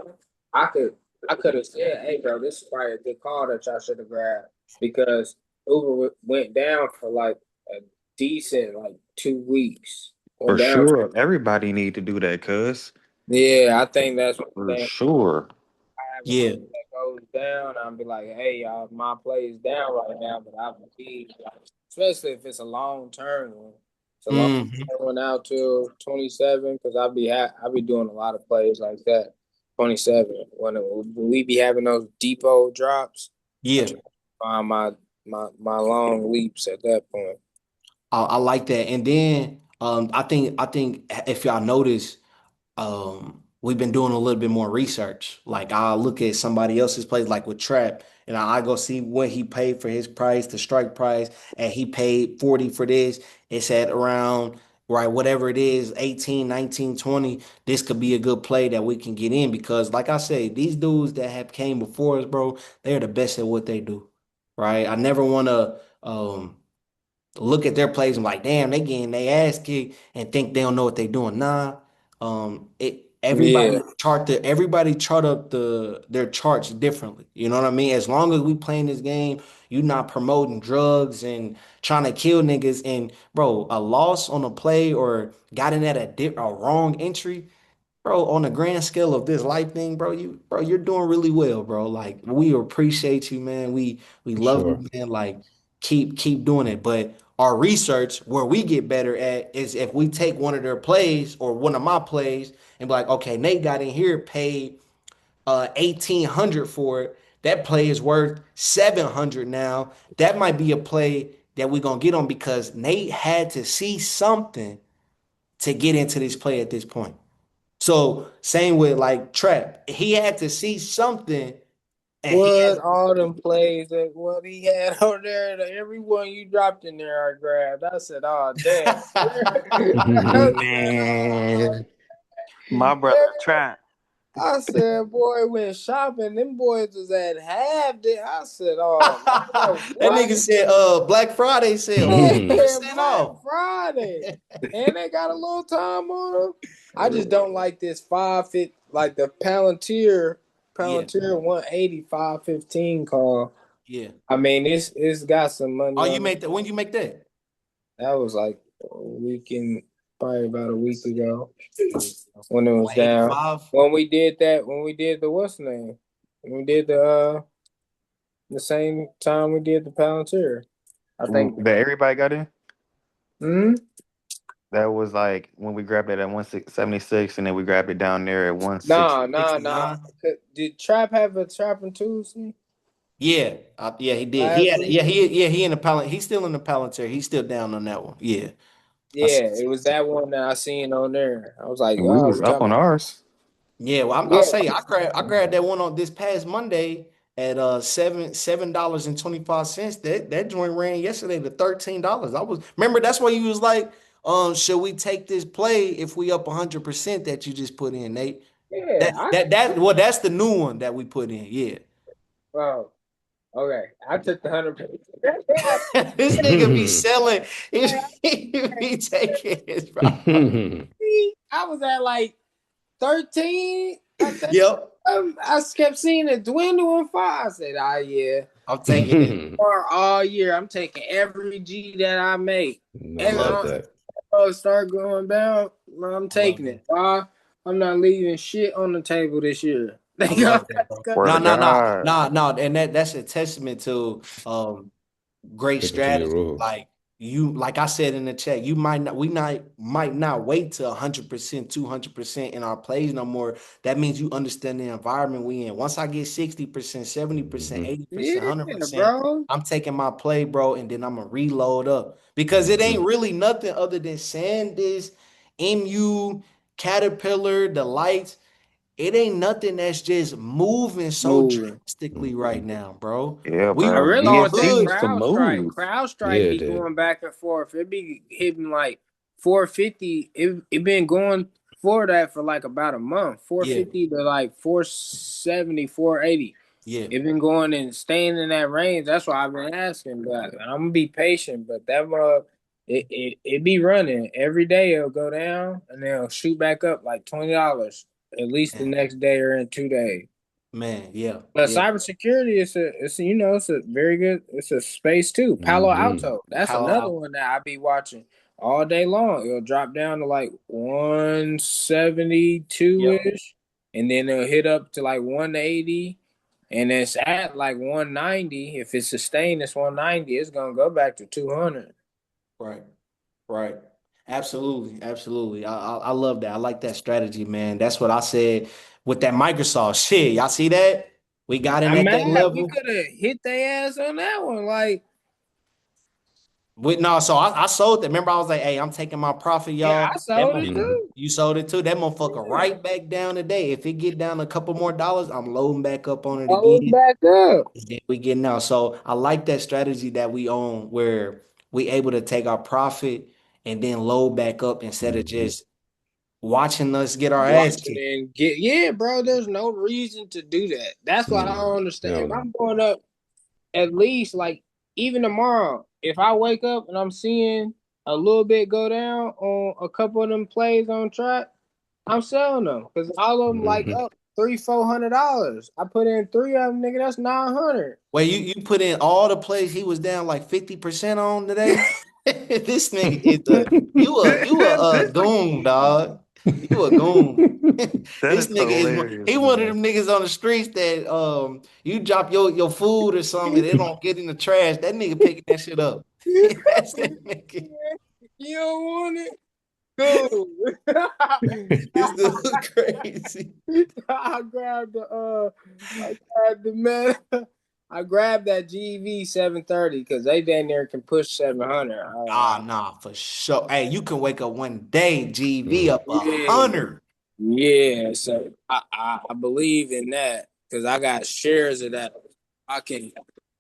I could I could have said, hey bro, this is probably a good call that y'all should have grabbed. because Uber went down for like a decent like 2 weeks. For Went down. sure. Everybody need to do that, cuz. Yeah, I think that's one For thing. sure. I have a Yeah. play that goes down, I'll be like, hey, y'all, my play is down right now, but I believe, especially if it's a long term one. It's a long Hmm. term one out till 27, because I be doing a lot of plays like that. 27 when we be having those depot drops. I Yeah. try to find my long leaps at that point. I like that. And then I think if y'all notice, we've been doing a little bit more research. Like I look at somebody else's plays, like with Trap, and I go see what he paid for his price, the strike price, and he paid 40 for this. It's at around right, whatever it is, 18, 19, 20. This could be a good play that we can get in because, like I say, these dudes that have came before us, bro, they're the best at what they do. Right. I never want to look at their plays and like, damn, they getting their ass kicked and think they don't know what they doing. Nah, it Yeah, everybody chart up their charts differently. You know what I mean? As long as we playing this game, you not promoting drugs and trying to kill niggas. And bro, a loss on a play or got in at a wrong entry, bro, on the grand scale of this life thing, bro, you're doing really well, bro. Like we appreciate you, man. We For love sure. you, man. Like keep doing it. But our research, where we get better at, is if we take one of their plays or one of my plays and be like, okay, Nate got in here, paid 1,800 for it. That play is worth 700 now. That might be a play that we're gonna get on because Nate had to see something to get into this play at this point. So same with like Trap. He had to see something and he what had all them plays that what he had on there, every one you dropped in there, I grabbed. I said, "Oh damn!" I said, "Oh." Man, my brother tried. I said, "Boy, went shopping. Them boys was at half there." I said, "Oh man, that what?" nigga said Yeah, Black Friday sale 50% Black off. Friday, and they got a little time on them. I just don't like this 550, like the Yeah, Palantir 180 515 call. yeah. I mean, it's got some money Oh, you on it. made that when you make that? That was like a weekend, probably about a week ago when it was down. 185. When we did that, when we did the what's the name? When we did the same time we did the Palantir. I think. That everybody got in? Hmm. That was like when we grabbed it at 176 and then we grabbed it down there at 160. Nah. 69. Did Trap have a Trapping Tuesday Yeah, yeah, he did. He last had, week? he in the He's still in the Palantir. He's still down on that one. Yeah, I Yeah, it was that one that I seen on there. I was like, And we oh, was we up on talking. ours. Yeah, well, I'll Yeah, say I grabbed that one on this past Monday at $7.25. That joint ran yesterday to $13. I was remember that's why you was like, should we take this play if we up 100% that you just put in, Nate? yeah. That's the new one that we put in. Yeah. Oh, okay. I took the 100. This nigga be selling, he be taking his bro. I was at like 13. I think Yep. I kept seeing it dwindle and fall. I said, "Ah, yeah." I'm taking it. For all year, I'm taking every G that I make, I and love that. start going down. I'm I love taking that. it. I'm not leaving shit on the table this year. I love that, bro. Word No, to no, no, God. no, no, and that's a testament to great Sticking to your strategy. rules. Like you, like I said in the chat, might not wait to 100%, 200% in our plays no more. That means you understand the environment we in. Once I get 60%, 70%, Hmm 80%, Yeah, 100%, bro. I'm taking my play, bro, and then I'm gonna reload up because it ain't hmm really nothing other than Sandis, MU, Caterpillar, the lights. It ain't nothing that's just moving so Moving. drastically right now, bro. Yeah, We I bro. really saw want that DSC good. used to CrowdStrike. move. Yeah, CrowdStrike it be did. going back and forth. It be hitting like 450. It been going for that for like about a month. Yeah, 450 to like 470, 480. yeah. It been going and staying in that range. That's why I've been asking. But I'm gonna be patient. But that it be running every day. It'll go down and then it'll shoot back up like $20 at least the Man, next day or in 2 days. Man, yeah, But yeah. cybersecurity it's a very good it's a space too. Palo Hmm. Alto. That's Palo another Alto. one that I be watching all day long. It'll drop down to like 172 Yep. ish, and then it'll hit up to like 180, and it's at like 190. If it's sustained, it's 190. It's gonna go back to 200. Right. Right. Absolutely. Absolutely. I love that. I like that strategy, man. That's what I said with that Microsoft shit. Y'all see that? We got in I'm at that mad. We level. could have hit their ass on that one. Like, With no, so I sold it. Remember, I was like, hey, I'm taking my profit, yeah, y'all. I That sold it motherfucker, Hmm. too. you sold it too. That motherfucker Yeah. right back down today. If it get down a couple more dollars, I'm loading back up on it Hold again. back up. Then we getting out. So I like that strategy that we own where we able to take our profit and then load back up instead of Hmm. just watching us get our ass Watching kicked. and get yeah, bro. There's no reason to do that. That's what I Hmm. don't understand. Hell If no. I'm going up at least like even tomorrow, if I wake up and I'm seeing a little bit go down on a couple of them plays on track, I'm selling them because all of them like Hmm. up $300-400. I put in three of them, nigga. That's 900. Wait, you put in all the plays he was down like 50% on today? This nigga is a you a goon, dog. You a goon. That This is nigga is hilarious, he one of man. them niggas on the streets that you drop your food or something, it don't get in the trash. That nigga picking that shit up. That's that nigga. You don't want it? Cool. This dude crazy. I grabbed the man. I grabbed that GV 730 because they down there can push 700. Nah, for sure. Hey, you can wake up one day, GV up a Yeah, hundred. yeah. So I believe in that because I got shares of that. I can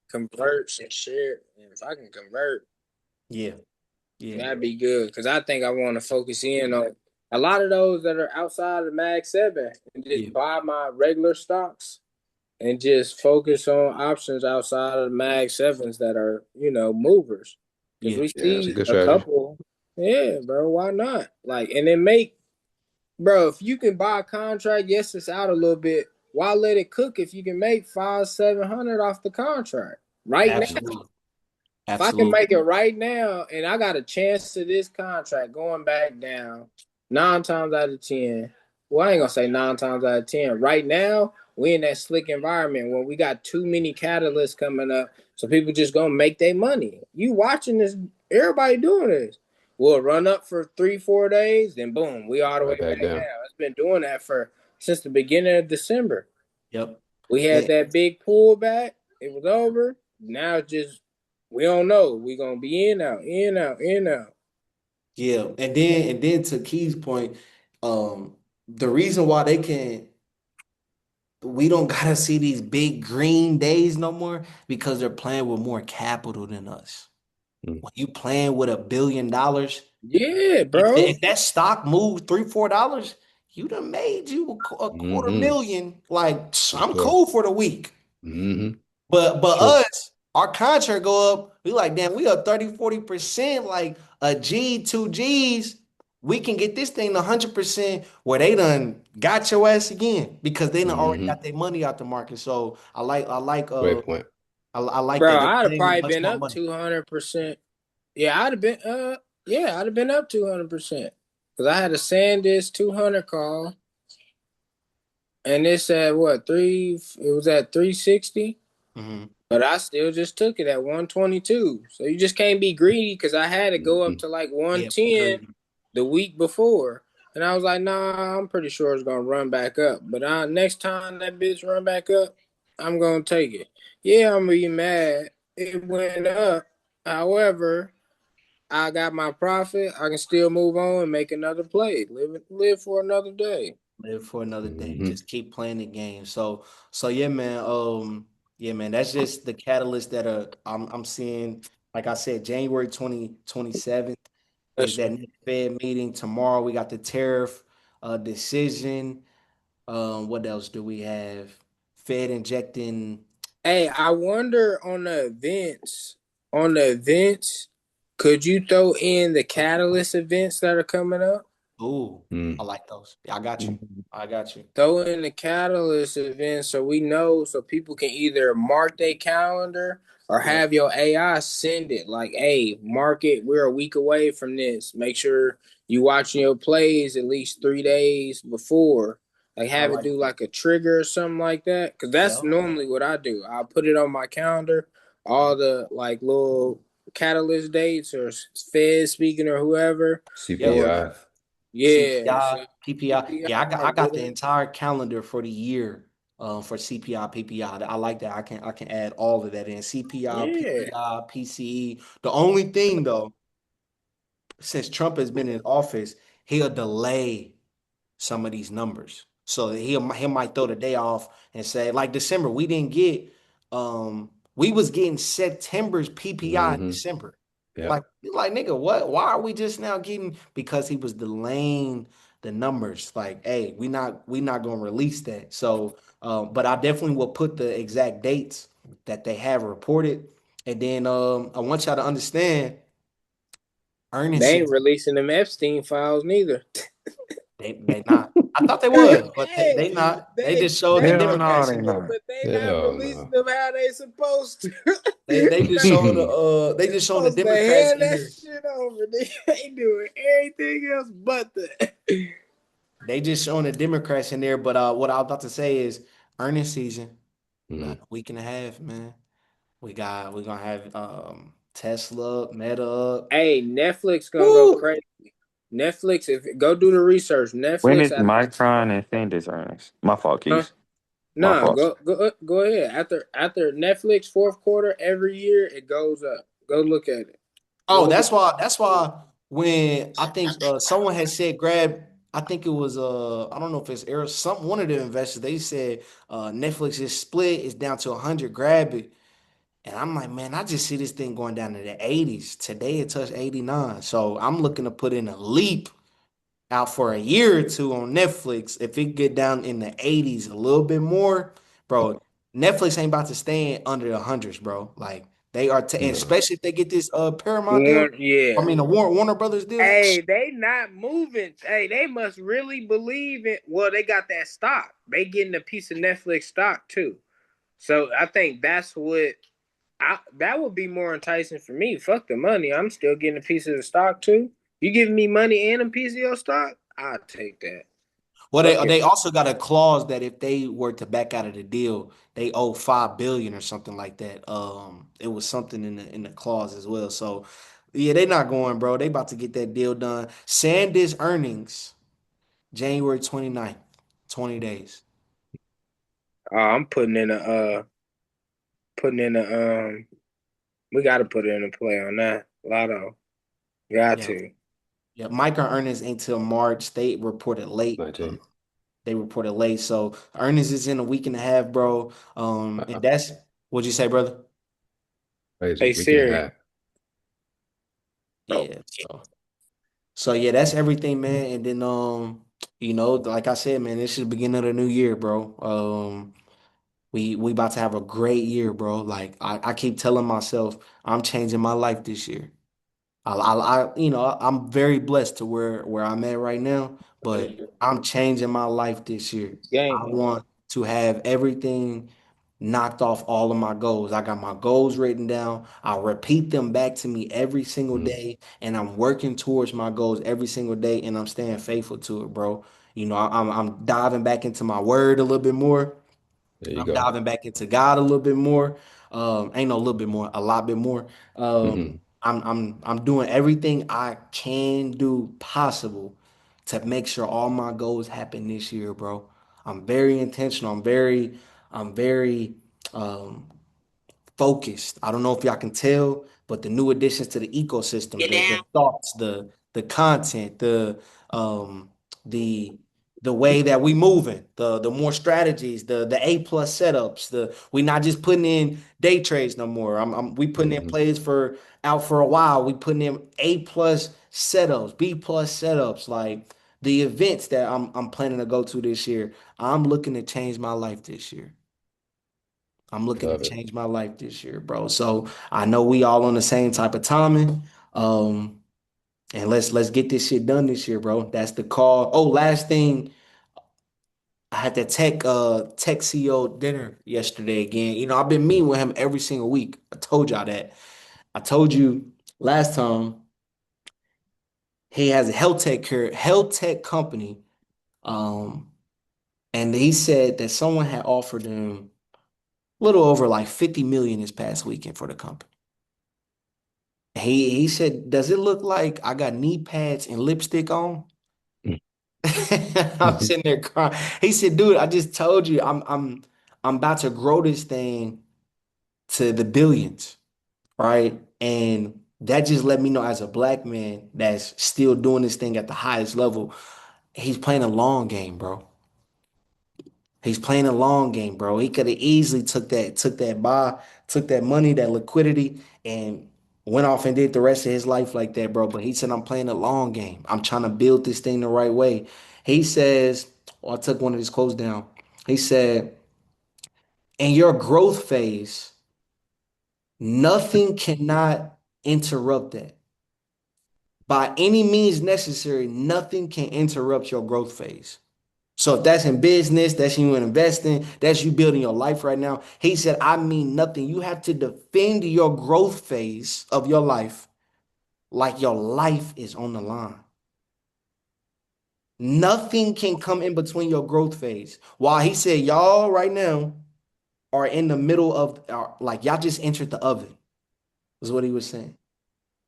convert and share. And if I can convert, Yeah, yeah, that'd be good because I think I want to focus in on a lot of those that are outside of Mag 7 and yeah, just buy my regular stocks and just focus on options outside of the Mag 7s that are, movers. Because yeah. we Yeah, that's a see good a strategy. couple. Yeah, bro, why not? Like, and then bro, if you can buy a contract, yes, it's out a little bit. Why let it cook if you can make 500-700 off the contract right now? Absolutely. If I can Absolutely. make it right now and I got a chance to this contract going back down 9 times out of 10, well, I ain't gonna say 9 times out of 10. Right now, we in that slick environment when we got too many catalysts coming up. So people just gonna make their money. You watching this, everybody doing this. We'll run up for 3-4 days, then boom, we all the way Right back back down. down. It's been doing that for since the beginning of December. Yep. We had Eh, that big pullback. It was over. Now it's just we don't know. We gonna be in out, in out, in out. yeah. And then to Key's point, the reason why we don't gotta see these big green days no more because they're playing with more capital than us. Mm. When you playing with $1 billion, Yeah, if, bro. if that stock moved $3-4, you done made you a quarter Hmm. million. Like For I'm sure. cool for the week. Hmm. But True. us, our contract go up. We like, damn, we up 30-40%, like a G, two G's. We can get this thing 100% where they done got your ass again because they done already Hmm. got their money out the market. So I like Great point. I like Bro, that. They're I'd have playing with probably much been more up money. 200%. Yeah, I'd have been up 200%. Cause I had a SanDisk 200 call and it said what it was at 360, Hmm. but I still just took it at 122. So you just can't be greedy because I had to go up Hmm. to like Yeah, 110 the week before. And I was like, nah, I'm pretty sure it's gonna run back up. But next time that bitch run back up, I'm gonna take it. Yeah, I'm gonna be mad. It went up. However, I got my profit. I can still move on and make another play. Live for another day. live for another day. Hmm. Just keep playing the game. So yeah, man. Yeah, man. That's just the catalyst that I'm seeing. Like I said, January 2027 is That's that next Fed meeting. Tomorrow we got the tariff decision. What else do we have? Fed injecting. Hey, I wonder on the events, could you throw in the catalyst events that are coming up? Ooh, I Mm. like those. Yeah, I got you. Mhm. I got you. Throw in the catalyst event so we know, so people can either mark their calendar or Yeah. have your AI send it. Like, hey, mark it. We're a week away from this. Make sure you watching your plays at least 3 days before. Like, I have it like do that. like a trigger or something like that. Because that's Yeah. normally what I do. I'll put it on my calendar, all the like little catalyst dates or Fed speaking or whoever, Yeah. or CPI. yeah, CPI, so PPI. PPI, Yeah, I got good. the entire calendar for the year for CPI, PPI. I like that. I can add all of that in. CPI, Yeah. PPI, PCE. The only thing though, since Trump has been in office, he'll delay some of these numbers. So he might throw the day off and say, like December, we didn't get we was getting September's PPI in Hmm. December. Yeah. Like nigga, what? Why are we just now getting, because he was delaying the numbers? Like, hey, we not gonna release that. So but I definitely will put the exact dates that they have reported. And then I want y'all to understand earnings They ain't season. releasing them Epstein files neither. They not. I thought they was, but Hey, they not. They they just showed they the Hell no, Democrats they in releasing there. them, not. but they not Hell releasing no. them how they supposed to. They just They showed the they just showing the supposed to Democrats hand in that there. shit over. They ain't doing anything else but that. They just showing the Democrats in there. But what I was about to say is earnings season, about Mhm. a week and a half, man. We're gonna have Tesla up, Meta up. Hey, Netflix gonna go Woo! crazy. Netflix, if go do the research. When Netflix is at Micron and Fender's earnings? My fault, huh? Keith. My Nah, fault. go ahead. After Netflix fourth quarter every year it goes up. Go look at it. Go Oh, look at that's why when I think someone had said grab, I think it was I don't know if it's Air some one of the investors, they said Netflix is split, it's down to 100, grab it. And I'm like, man, I just see this thing going down to the 80s. Today it touched 89. So I'm looking to put in a leap out for a year or two on Netflix. If it get down in the 80s a little bit more, bro, Netflix ain't about to stay under the hundreds, bro. Like they are, and No. especially if they get this Paramount deal. one. Yeah. I mean, the Warner Brothers deal. Hey, they not moving. Hey, they must really believe it. Well, they got that stock. They getting a piece of Netflix stock too. So I think that's what that would be more enticing for me. Fuck the money. I'm still getting a piece of the stock too. You giving me money and a piece of your stock? I'll take that. Well, Fuck it. they also got a clause that if they were to back out of the deal, they owe 5 billion or something like that. It was something in the clause as well. So, yeah, they not going, bro. They about to get that deal done. Sandisk earnings January 29th, 20 days. I'm putting in a we got to put in a play on that lotto. Got Yeah, to. yeah. Micro earnings ain't till March. They reported late. 19. They reported late. So earnings is in a week and a half, bro. And that's what'd you say, brother? Crazy. Hey Week and a Siri. half. Oh, Yeah. So yeah, that's everything, man. And then like I said, man, this is the beginning of the new year, bro. We about to have a great year, bro. Like I keep telling myself, I'm changing my life this year. I'm very blessed to where I'm at right now, but I'm changing my life this year. I game. want to have everything knocked off all of my goals. I got my goals written down. I repeat them back to me every single Mhm. day, and I'm working towards my goals every single day, and I'm staying faithful to it, bro. I'm diving back into my word a little bit more. There you I'm go. diving back into God a little bit more. Ain't no little bit more, a lot bit more. Hmm. I'm doing everything I can do possible to make sure all my goals happen this year, bro. I'm very intentional. I'm very um focused. I don't know if y'all can tell, but the new additions to the ecosystem, the thoughts, the content, um the the way that we moving, the more strategies, the A+ setups, we not just putting in day trades no more. We putting in Hmm. plays for out for a while. We putting in A+ setups, B+ setups, like the events that I'm planning to go to this year. I'm looking to change my life this year. I'm looking to Love it. change my life this year, bro. So I know we all on the same type of timing. Um, And let's get this shit done this year, bro. That's the call. Oh, last thing, I had that tech CEO dinner yesterday again. You know, I've been meeting with him every single week. I told y'all that. I told you last time he has a health tech company. Um, and he said that someone had offered him a little over like 50 million this past weekend for the company. He said, "Does it look like I got knee pads and lipstick on?" I'm sitting there crying. He said, "Dude, I just told you I'm about to grow this thing to the billions, right?" And that just let me know as a black man that's still doing this thing at the highest level, he's playing a long game, bro. He's playing a long game, bro. He could have easily took that money, that liquidity, and went off and did the rest of his life like that, bro. But he said, I'm playing a long game. I'm trying to build this thing the right way. He says, I took one of his quotes down. He said, in your growth phase, nothing cannot interrupt that. By any means necessary, nothing can interrupt your growth phase. So if that's in business, that's you investing, that's you building your life right now. He said, I mean nothing. You have to defend your growth phase of your life like your life is on the line. Nothing can come in between your growth phase. While he said, y'all right now are in the middle of, like, y'all just entered the oven, is what he was saying.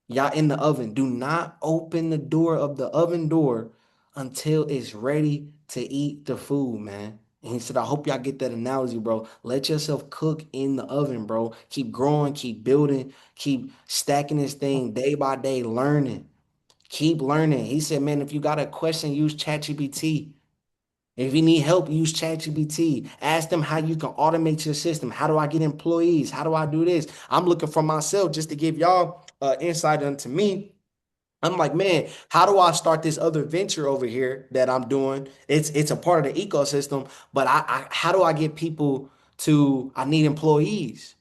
Y'all in the oven. Do not open the door of the oven door until it's ready to eat the food, man. And he said, I hope y'all get that analogy, bro. Let yourself cook in the oven, bro. Keep growing, keep building, keep stacking this thing day by day, learning. Keep learning. He said, man, if you got a question, use ChatGPT. If you need help, use ChatGPT. Ask them how you can automate your system. How do I get employees? How do I do this? I'm looking for myself just to give y'all insight into me. I'm like, man, how do I start this other venture over here that I'm doing? It's a part of the ecosystem, but I how do I get people to? I need employees,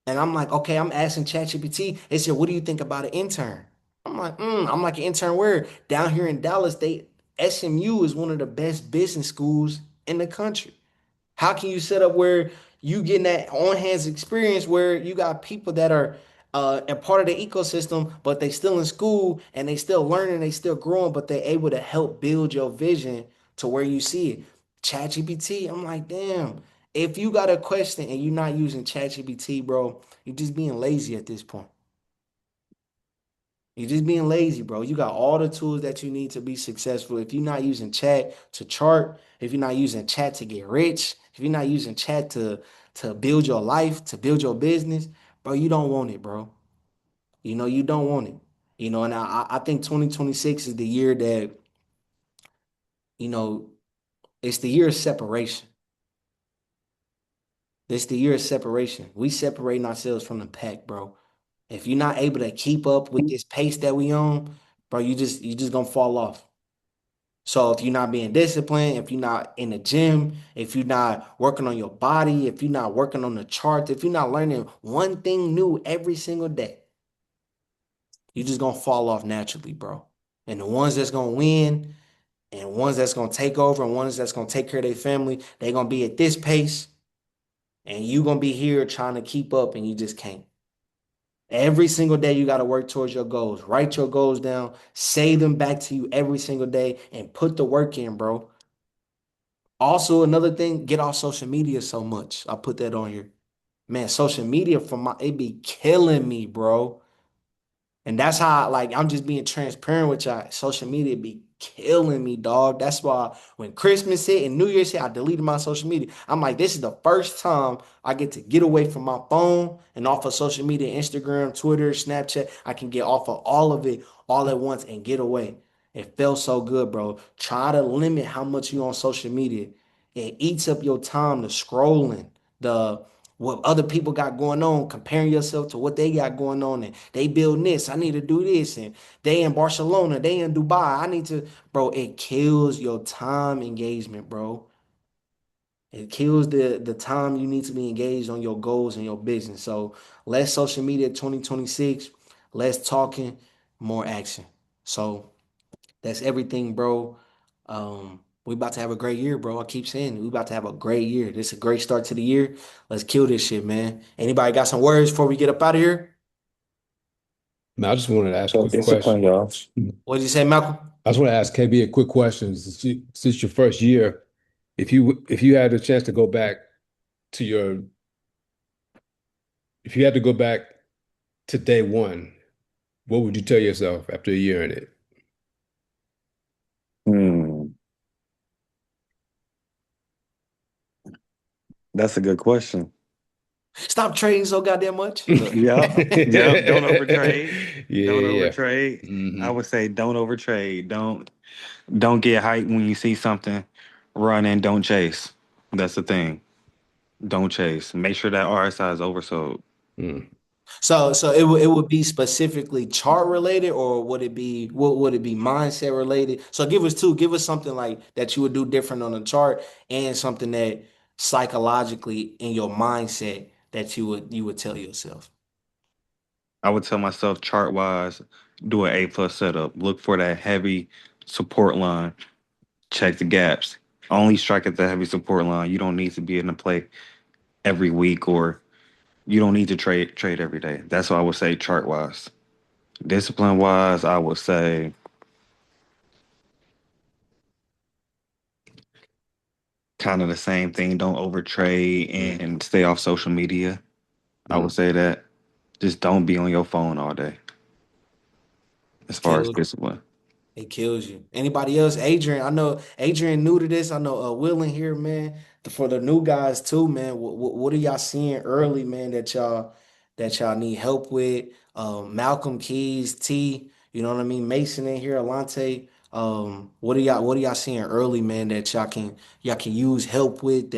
and I'm like, okay, I'm asking ChatGPT. They said, what do you think about an intern? I'm like an intern where down here in Dallas, SMU is one of the best business schools in the country. How can you set up where you getting that on hands experience where you got people that are a part of the ecosystem, but they still in school and they still learning, they still growing, but they're able to help build your vision to where you see it. ChatGPT, I'm like, damn. If you got a question and you're not using ChatGPT, bro, you're just being lazy at this point. You're just being lazy, bro. You got all the tools that you need to be successful. If you're not using chat to chart, if you're not using chat to get rich, if you're not using chat to build your life, to build your business, bro, you don't want it, bro. You know, you don't want it. You know, and I think 2026 is the year that, you know, it's the year of separation. It's the year of separation. We separating ourselves from the pack, bro. If you're not able to keep up with this pace that we on, bro, you just gonna fall off. So if you're not being disciplined, if you're not in the gym, if you're not working on your body, if you're not working on the charts, if you're not learning one thing new every single day, you're just gonna fall off naturally, bro. And the ones that's gonna win and ones that's gonna take over and ones that's gonna take care of their family, they're gonna be at this pace, and you gonna be here trying to keep up and you just can't. Every single day, you got to work towards your goals. Write your goals down, say them back to you every single day, and put the work in, bro. Also, another thing, get off social media so much. I put that on here. Man, social media it be killing me, bro. And that's how, like, I'm just being transparent with y'all. Social media be killing me, dog. That's why when Christmas hit and New Year's hit, I deleted my social media. I'm like, this is the first time I get to get away from my phone and off of social media, Instagram, Twitter, Snapchat. I can get off of all of it all at once and get away. It felt so good, bro. Try to limit how much you on social media. It eats up your time, the scrolling, the what other people got going on, comparing yourself to what they got going on, and they building this. I need to do this, and they in Barcelona, they in Dubai. I need to, bro. It kills your time engagement, bro. It kills the time you need to be engaged on your goals and your business. So less social media 2026, less talking, more action. So that's everything, bro. We about to have a great year, bro. I keep saying it. We about to have a great year. This is a great start to the year. Let's kill this shit, man. Anybody got some words before we get up out of here? Man, I just wanted to ask a So quick question. discipline, y'all. What did you say, Malcolm? I just want to ask KB a quick question. Since your first year, if you had a chance to go back to your if you had to go back to day one, what would you tell yourself after a year in it? Hmm, that's a good question. Stop trading so goddamn much. Look. Yep, yep. Don't overtrade. Yeah, Don't yeah. overtrade. I Hmm. would say don't overtrade. Don't get hyped when you see something. Run and don't chase. That's the thing. Don't chase. Make sure that RSI is oversold. Mm. So it would be specifically chart related, or would it be what would it be mindset related? So give us two. Give us something like that you would do different on the chart, and something that psychologically in your mindset that you would tell yourself. I would tell myself chart wise, do an A+ setup. Look for that heavy support line. Check the gaps. Only strike at the heavy support line. You don't need to be in the play every week, or you don't need to trade every day. That's what I would say chart wise. Discipline wise, I would say kind of the same thing. Don't overtrade and stay off social media. I would Mm. say that. Just don't be on your phone all day as far as Kill. discipline. It kills you. Anybody else? Adrian, I know Adrian new to this. I know Will in here, man. For the new guys too, man. What are y'all seeing early, man, that y'all need help with? Malcolm Keys, T, you know what I mean? Mason in here, Alante. What are y'all seeing early, man, that y'all can use help with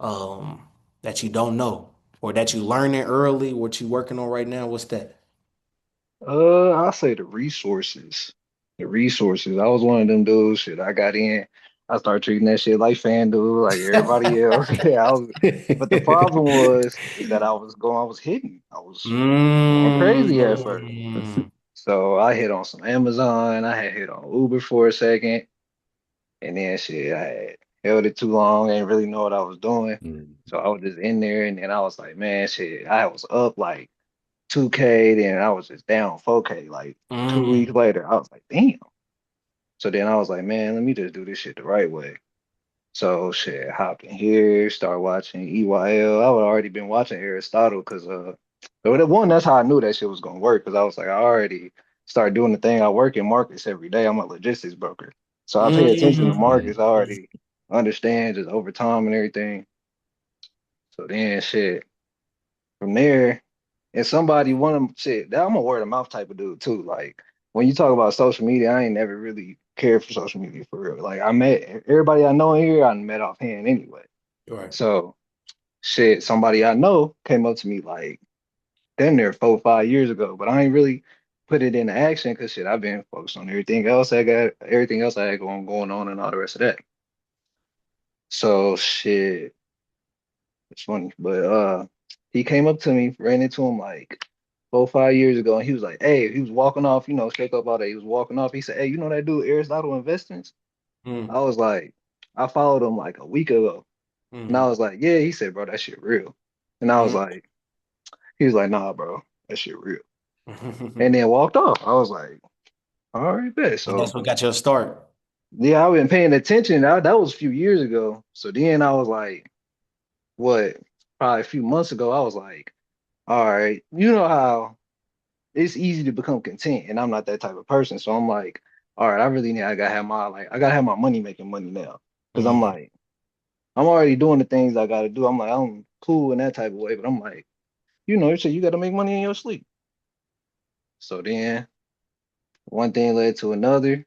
um that you don't know or that you learning early, what you working on right now? What's that? I'll say the resources. The resources. I was one of them dudes. Shit, I got in. I started treating that shit like FanDuel, like everybody else. Yeah, but the problem is that I was hitting. I was going crazy at first. Mm. So I hit on some Amazon. I had hit on Uber for a second, and then shit, I had held it too long. Didn't really know what I was doing. Mm. So I was just in there, and then I was like, man, shit, I was up like 2K, then I was just down 4K like 2 weeks Mm. later. I was like, damn. So then I was like, man, let me just do this shit the right way. So shit, hopped in here, start watching EYL. I would already been watching Aristotle because but the one that's how I knew that shit was gonna work because I was like, I already started doing the thing. I work in markets every day. I'm a logistics broker. So I pay attention to Mm. markets. I already understand just over time and everything. So then shit. From there, and somebody one of them shit, that I'm a word of mouth type of dude too. Like when you talk about social media, I ain't never really cared for social media for real. Like I met everybody I know in here, I met offhand anyway. Right. So shit, somebody I know came up to me like damn near 4 or 5 years ago, but I ain't really put it into action because shit, I've been focused on everything else. I got everything else I had going on and all the rest of that. So shit. It's funny, but he came up to me, ran into him like 4 or 5 years ago, and he was like, "Hey," he was walking off, shake up all day. He was walking off. He said, "Hey, you know that dude Aristotle Investments?" I Mm. was like, I followed him like a week ago, and I Mm. was like, "Yeah." He said, "Bro, that shit real," and I was Mm. like, he was like, "Nah, bro, that shit real," and then walked off. I was like, "All right, bet." And that's So what got your start. yeah, I've been paying attention. That was a few years ago. So then I was like, what? Probably a few months ago, I was like, all right, you know how it's easy to become content, and I'm not that type of person. So I'm like, all right, I gotta have my I gotta have my money making money now. Cause I'm Mm. like, I'm already doing the things I gotta do. I'm like, I'm cool in that type of way, but I'm like, so you gotta make money in your sleep. So then one thing led to another,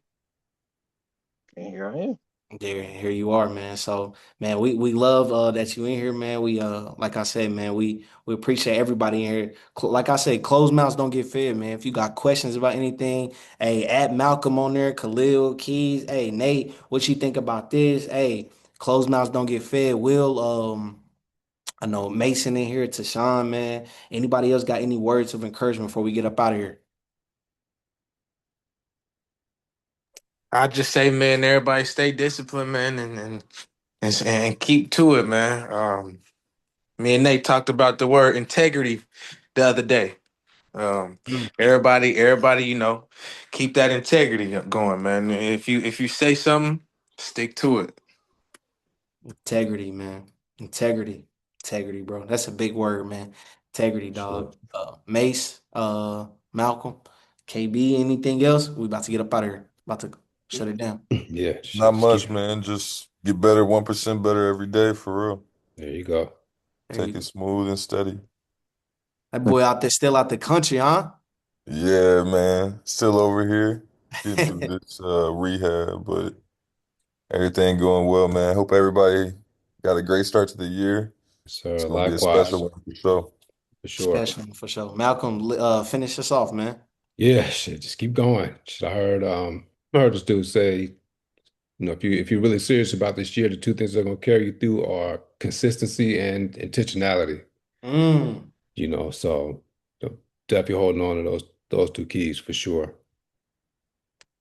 and here I am. There, here you are, man. So, man, we love that you in here, man. We like I said, man, we appreciate everybody in here. Like I said, closed mouths don't get fed, man. If you got questions about anything, hey, add Malcolm on there, Khalil, Keys, hey, Nate, what you think about this? Hey, closed mouths don't get fed. Will I know Mason in here, Tashawn, man. Anybody else got any words of encouragement before we get up out of here? I just say, man, everybody stay disciplined, man, and keep to it, man. Me and Nate talked about the word integrity the other day. Mm. Everybody, keep that integrity going, man. If you say something, stick to it. Integrity, man. Integrity. Integrity, bro. That's a big word, man. Integrity, Sure. dog. Mace, Malcolm, KB, anything else? We about to get up out of here. About to shut it down. Yeah, Not shit. Just much, keep. man. Just get better, 1% better every day, for real. There you go. There Take you it go. smooth and steady. That boy out there still out the country, huh? Yeah, man. Still over here, getting through this rehab, but everything going well, man. Hope everybody got a great start to the year. It's So gonna be a likewise, special one for sure. for sure. Special for sure. Malcolm, finish us off, man. Yeah, shit. Just keep going. Shit, I heard this dude say, if you're really serious about this year, the two things that are gonna carry you through are consistency and intentionality. Mm, So definitely holding on to those two keys for sure.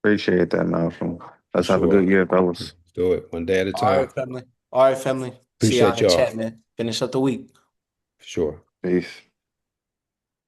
Appreciate that, Malcolm. For Let's have a good sure. year, fellas. Let's do it one day at a all time. right, family. All right, family. See y'all in Appreciate the chat, y'all man. Finish up the week. for sure. Peace.